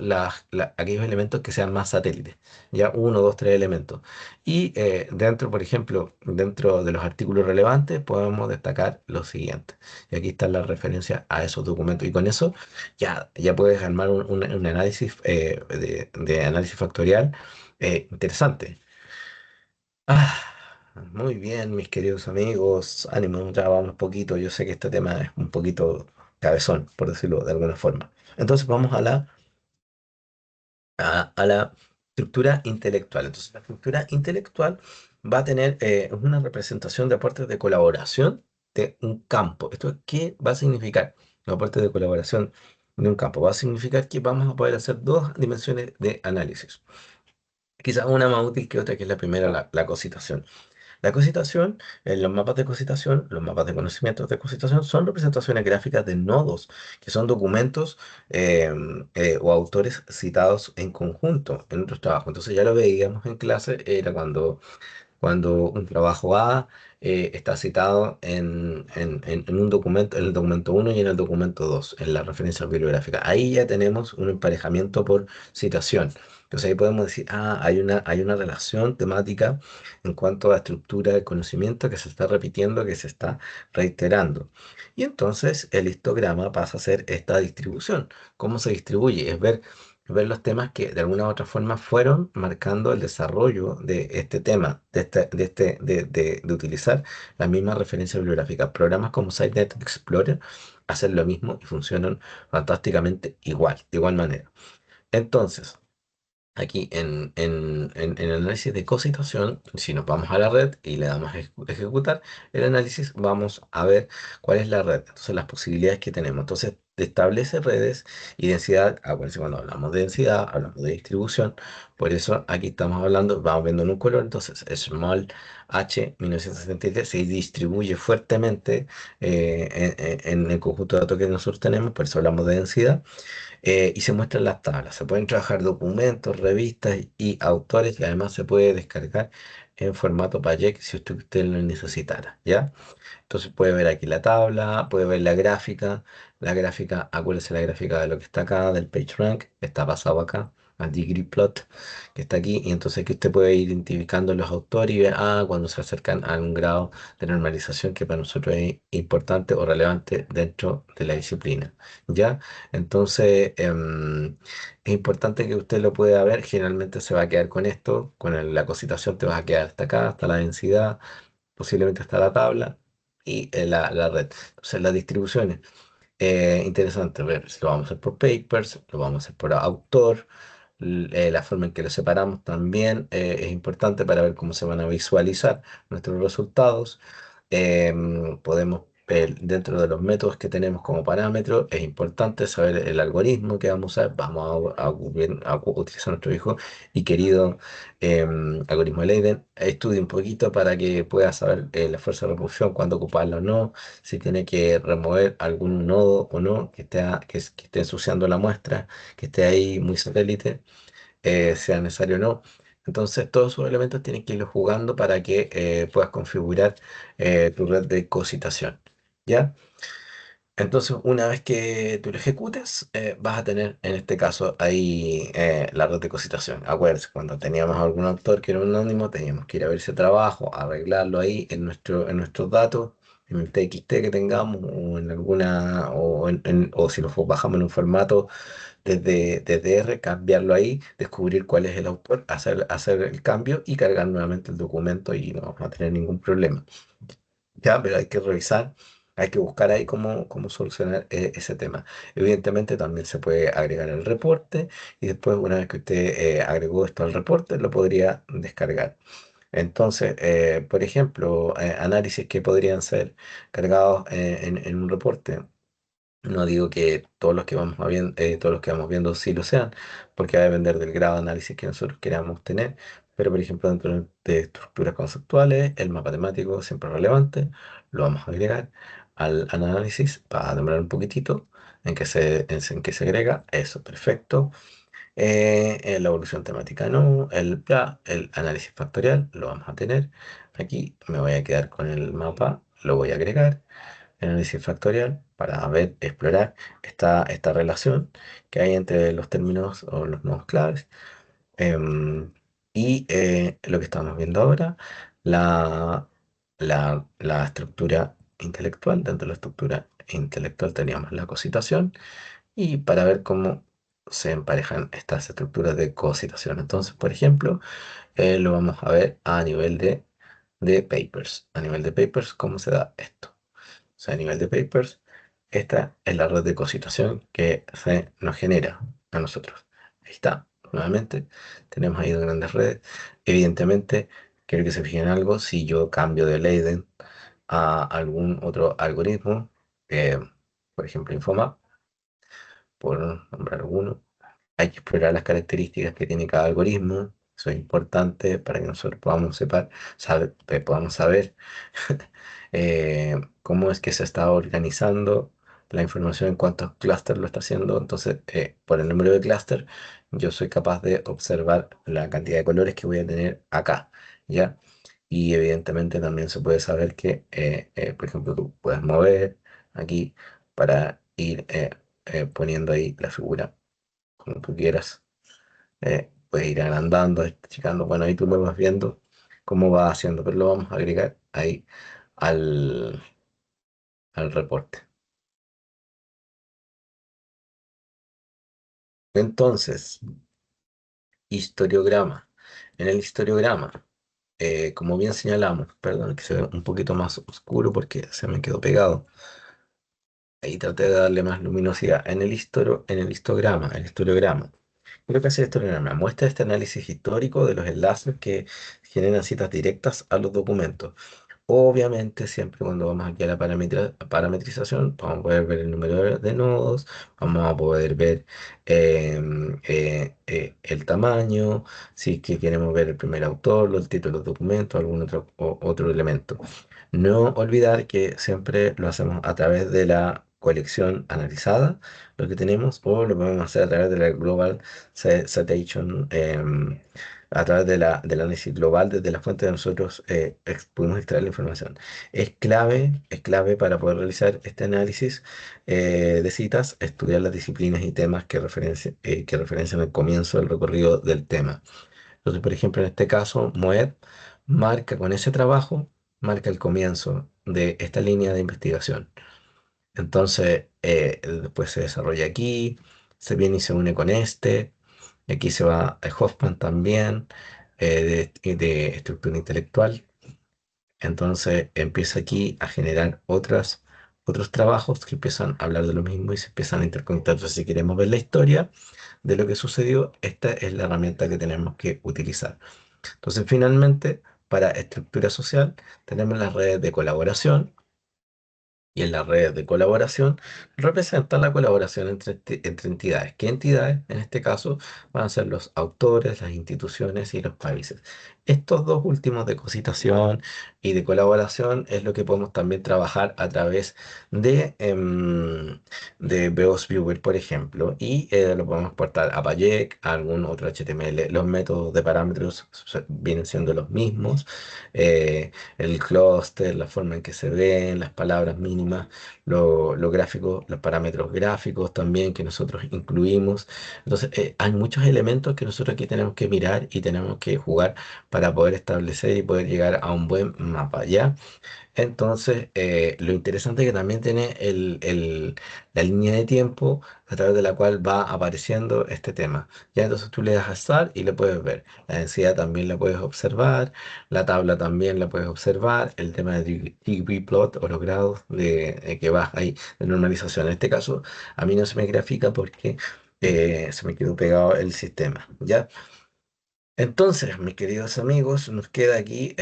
aquellos elementos que sean más satélites, ya uno, dos, tres elementos. Y dentro, por ejemplo, dentro de los artículos relevantes, podemos destacar los siguientes. Y aquí están las referencias a esos documentos. Y con eso ya puedes armar un análisis de análisis factorial interesante. Ah, Muy bien, mis queridos amigos. Ánimo, ya vamos poquito. Yo sé que este tema es un poquito cabezón, por decirlo de alguna forma. Entonces vamos a la estructura intelectual. Entonces la estructura intelectual va a tener una representación de aportes de colaboración de un campo. ¿Esto qué va a significar? Los aportes de colaboración de un campo. Va a significar que vamos a poder hacer dos dimensiones de análisis. Quizás una más útil que otra, que es la primera, la cositación. La cositación, los mapas de cositación, los mapas de conocimientos de cositación son representaciones gráficas de nodos, que son documentos eh, o autores citados en conjunto en otros trabajos. Entonces ya lo veíamos en clase, era cuando un trabajo A está citado en un documento, en el documento uno y en el documento 2 en la referencia bibliográfica. Ahí ya tenemos un emparejamiento por citación. Entonces ahí podemos decir, hay una relación temática en cuanto a estructura de conocimiento que se está repitiendo, que se está reiterando. Y entonces el histograma pasa a ser esta distribución. ¿Cómo se distribuye? Es ver los temas que de alguna u otra forma fueron marcando el desarrollo de este tema, de utilizar la misma referencia bibliográfica. Programas como Sitenet Explorer hacen lo mismo y funcionan fantásticamente igual, de igual manera. Entonces, aquí en el análisis de cositación, si nos vamos a la red y le damos a ejecutar el análisis, vamos a ver cuál es la red. Entonces, las posibilidades que tenemos. Entonces, establece redes y densidad. Acuérdense, cuando hablamos de densidad, hablamos de distribución. Por eso aquí estamos hablando, vamos viendo en un color. Entonces, Small H 1973 se distribuye fuertemente en el conjunto de datos que nosotros tenemos. Por eso hablamos de densidad y se muestran las tablas. Se pueden trabajar documentos, revistas y autores y además se puede descargar en formato PAYEC si usted lo necesitara, ¿ya? Entonces puede ver aquí la tabla, puede ver la gráfica, acuérdese la gráfica de lo que está acá, del PageRank, está pasado acá, al degree plot que está aquí, y entonces aquí usted puede ir identificando los autores y ver, cuando se acercan a un grado de normalización que para nosotros es importante o relevante dentro de la disciplina, ¿ya? Entonces, es importante que usted lo pueda ver, generalmente se va a quedar con esto, con la cositación te vas a quedar hasta acá, hasta la densidad, posiblemente hasta la tabla y la red. Entonces, las distribuciones. Interesante ver si lo vamos a hacer por papers, lo vamos a hacer por autor, la forma en que lo separamos también es importante para ver cómo se van a visualizar nuestros resultados. Podemos ver dentro de los métodos que tenemos como parámetro, es importante saber el algoritmo que vamos a usar. Vamos a utilizar nuestro hijo y querido algoritmo de Leiden. Estudie un poquito para que pueda saber la fuerza de repulsión, cuándo ocuparla o no, si tiene que remover algún nodo o no, que esté ensuciando la muestra, que esté ahí muy satélite, sea necesario o no. Entonces, todos esos elementos tienen que ir jugando para que puedas configurar tu red de cositación. ¿Ya? Entonces, una vez que tú lo ejecutes, vas a tener en este caso ahí la red de cositación. Acuérdense, cuando teníamos algún autor que era un anónimo, teníamos que ir a ver ese trabajo, arreglarlo ahí en nuestros datos, en el TXT que tengamos, o en alguna, o si lo bajamos en un formato desde R, cambiarlo ahí, descubrir cuál es el autor, hacer el cambio y cargar nuevamente el documento y no vamos a tener ningún problema. Ya, pero hay que revisar, hay que buscar ahí cómo solucionar ese tema. Evidentemente también se puede agregar el reporte y después una vez que usted agregó esto al reporte lo podría descargar. Entonces, por ejemplo, análisis que podrían ser cargados en un reporte. No digo que todos los que vamos viendo sí lo sean, porque va a depender del grado de análisis que nosotros queramos tener. Pero, por ejemplo, dentro de estructuras conceptuales, el mapa temático siempre es relevante, lo vamos a agregar al análisis, va a demorar un poquitito en que se agrega, eso, perfecto. En la evolución temática no, el análisis factorial lo vamos a tener. Aquí me voy a quedar con el mapa, lo voy a agregar el análisis factorial para ver, explorar esta relación que hay entre los términos o los nodos claves. Em, y lo que estamos viendo ahora, la, la estructura intelectual. Dentro de la estructura intelectual teníamos la cositación y para ver cómo se emparejan estas estructuras de cositación. Entonces, por ejemplo, lo vamos a ver a nivel de papers. A nivel de papers, ¿cómo se da esto? O sea, a nivel de papers, esta es la red de cositación que se nos genera a nosotros. Ahí está, nuevamente, tenemos ahí dos grandes redes. Evidentemente, quiero que se fijen en algo, si yo cambio de Leiden a algún otro algoritmo, eh, por ejemplo, Infomap, por nombrar alguno. Hay que explorar las características que tiene cada algoritmo. Eso es importante para que nosotros podamos saber cómo es que se está organizando la información en cuántos clústeres lo está haciendo. Entonces, por el número de clúster, yo soy capaz de observar la cantidad de colores que voy a tener acá, ¿ya? Y evidentemente también se puede saber que, por ejemplo, tú puedes mover aquí para ir poniendo ahí la figura como tú quieras. Puedes ir agrandando, achicando. Bueno, ahí tú lo vas viendo cómo va haciendo, pero lo vamos a agregar ahí al, al reporte. Entonces, historiograma. En el historiograma, como bien señalamos, perdón que se ve un poquito más oscuro porque se me quedó pegado. Ahí traté de darle más luminosidad. En el histograma. Lo que hace el histograma muestra este análisis histórico de los enlaces que generan citas directas a los documentos. Obviamente, siempre cuando vamos aquí a la parametrización, vamos a poder ver el número de nodos, vamos a poder ver el tamaño, si es que queremos ver el primer autor, el título del documento, algún otro elemento. No olvidar que siempre lo hacemos a través de la colección analizada, lo que tenemos, o lo podemos hacer a través de la Global Citation, a través del análisis global desde la fuente de nosotros pudimos extraer la información. Es clave para poder realizar este análisis de citas, estudiar las disciplinas y temas que referencian el comienzo del recorrido del tema. Entonces, por ejemplo, en este caso, Moed marca con ese trabajo, marca el comienzo de esta línea de investigación. Entonces, después se desarrolla aquí, se viene y se une con este, y aquí se va a Hoffman también, de estructura intelectual. Entonces, empieza aquí a generar otros trabajos que empiezan a hablar de lo mismo y se empiezan a interconectar. Entonces, si queremos ver la historia de lo que sucedió, esta es la herramienta que tenemos que utilizar. Entonces, finalmente, para estructura social, tenemos las redes de colaboración y en las redes de colaboración representan la colaboración entre entidades. ¿Qué entidades? En este caso van a ser los autores, las instituciones y los países. Estos dos últimos de cositación y de colaboración es lo que podemos también trabajar a través de Beos Viewer, por ejemplo, y lo podemos exportar a Payek, a algún otro HTML. Los métodos de parámetros vienen siendo los mismos. El clúster, la forma en que se ven, las palabras mínimas, lo gráfico, los parámetros gráficos también que nosotros incluimos. Entonces, hay muchos elementos que nosotros aquí tenemos que mirar y tenemos que jugar para poder establecer y poder llegar a un buen mapa, ¿ya? Entonces, lo interesante es que también tiene la línea de tiempo a través de la cual va apareciendo este tema. Ya entonces tú le das a Start y le puedes ver. La densidad también la puedes observar, la tabla también la puedes observar, el tema de plot o los grados que vas ahí de normalización. En este caso, a mí no se me grafica porque se me quedó pegado el sistema, ¿ya? Entonces, mis queridos amigos, nos queda aquí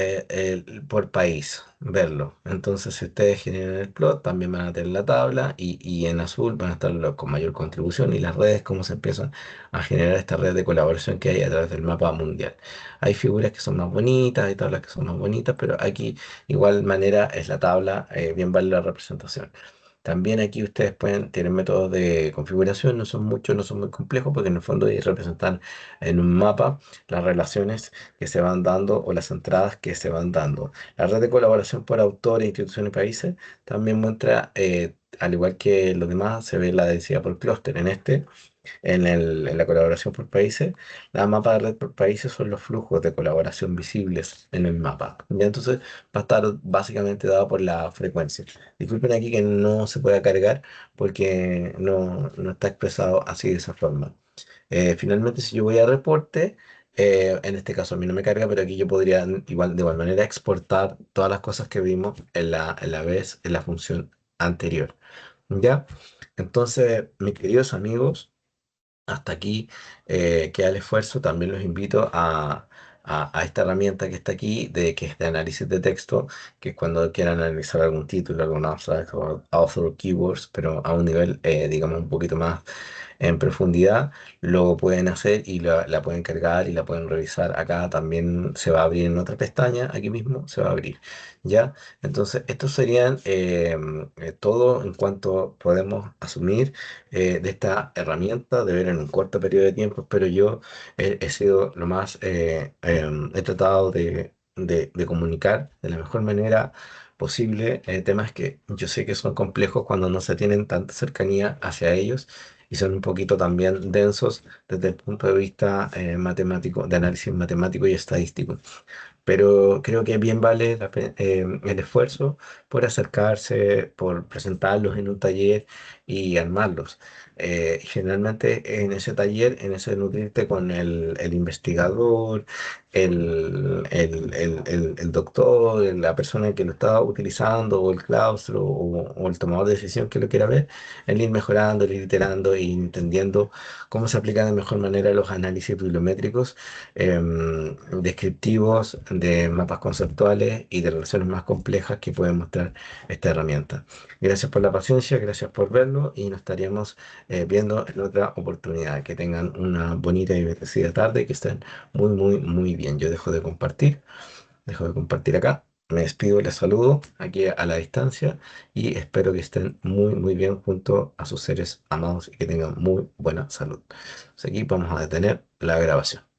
por país verlo. Entonces, si ustedes generan el plot, también van a tener la tabla y en azul van a estar los con mayor contribución y las redes, cómo se empiezan a generar esta red de colaboración que hay a través del mapa mundial. Hay figuras que son más bonitas, hay tablas que son más bonitas, pero aquí, igual manera, es la tabla, bien vale la representación. También aquí ustedes tienen métodos de configuración, no son muchos, no son muy complejos, porque en el fondo ahí representan en un mapa las relaciones que se van dando o las entradas que se van dando. La red de colaboración por autores, instituciones y países también muestra, al igual que los demás, se ve la densidad por clúster. En la colaboración por países, la mapa de red por países son los flujos de colaboración visibles en el mapa. Ya entonces va a estar básicamente dado por la frecuencia. Disculpen aquí que no se pueda cargar porque no está expresado así de esa forma. Finalmente, si yo voy a reporte, en este caso a mí no me carga, pero aquí yo podría de igual manera exportar todas las cosas que vimos en la función anterior. ¿Ya? Entonces, mis queridos amigos, hasta aquí queda el esfuerzo. También los invito a esta herramienta que está aquí, que es de análisis de texto, que es cuando quieran analizar algún título, algún abstract o author keywords, pero a un nivel, digamos, un poquito más en profundidad, lo pueden hacer y la pueden cargar y la pueden revisar. Acá también se va a abrir en otra pestaña, aquí mismo se va a abrir. ¿Ya? Entonces, estos serían todo en cuanto podemos asumir de esta herramienta de ver en un corto periodo de tiempo, pero yo he sido lo más, he tratado de comunicar de la mejor manera posible temas que yo sé que son complejos cuando no se tienen tanta cercanía hacia ellos y son un poquito también densos desde el punto de vista matemático, de análisis matemático y estadístico, pero creo que bien vale el esfuerzo por acercarse, por presentarlos en un taller y armarlos. Generalmente en ese taller, en ese nutrirte con el investigador, el doctor, la persona que lo está utilizando, o el claustro, o el tomador de decisión que lo quiera ver, el ir mejorando, el ir iterando y entendiendo cómo se aplican de mejor manera los análisis bibliométricos descriptivos, de mapas conceptuales y de relaciones más complejas que puede mostrar esta herramienta. Gracias por la paciencia, gracias por verlo y nos estaríamos viendo en otra oportunidad. Que tengan una bonita y bendecida tarde y que estén muy, muy, muy bien. Yo dejo de compartir acá. Me despido, les saludo aquí a la distancia y espero que estén muy, muy bien junto a sus seres amados y que tengan muy buena salud. Así que aquí vamos a detener la grabación.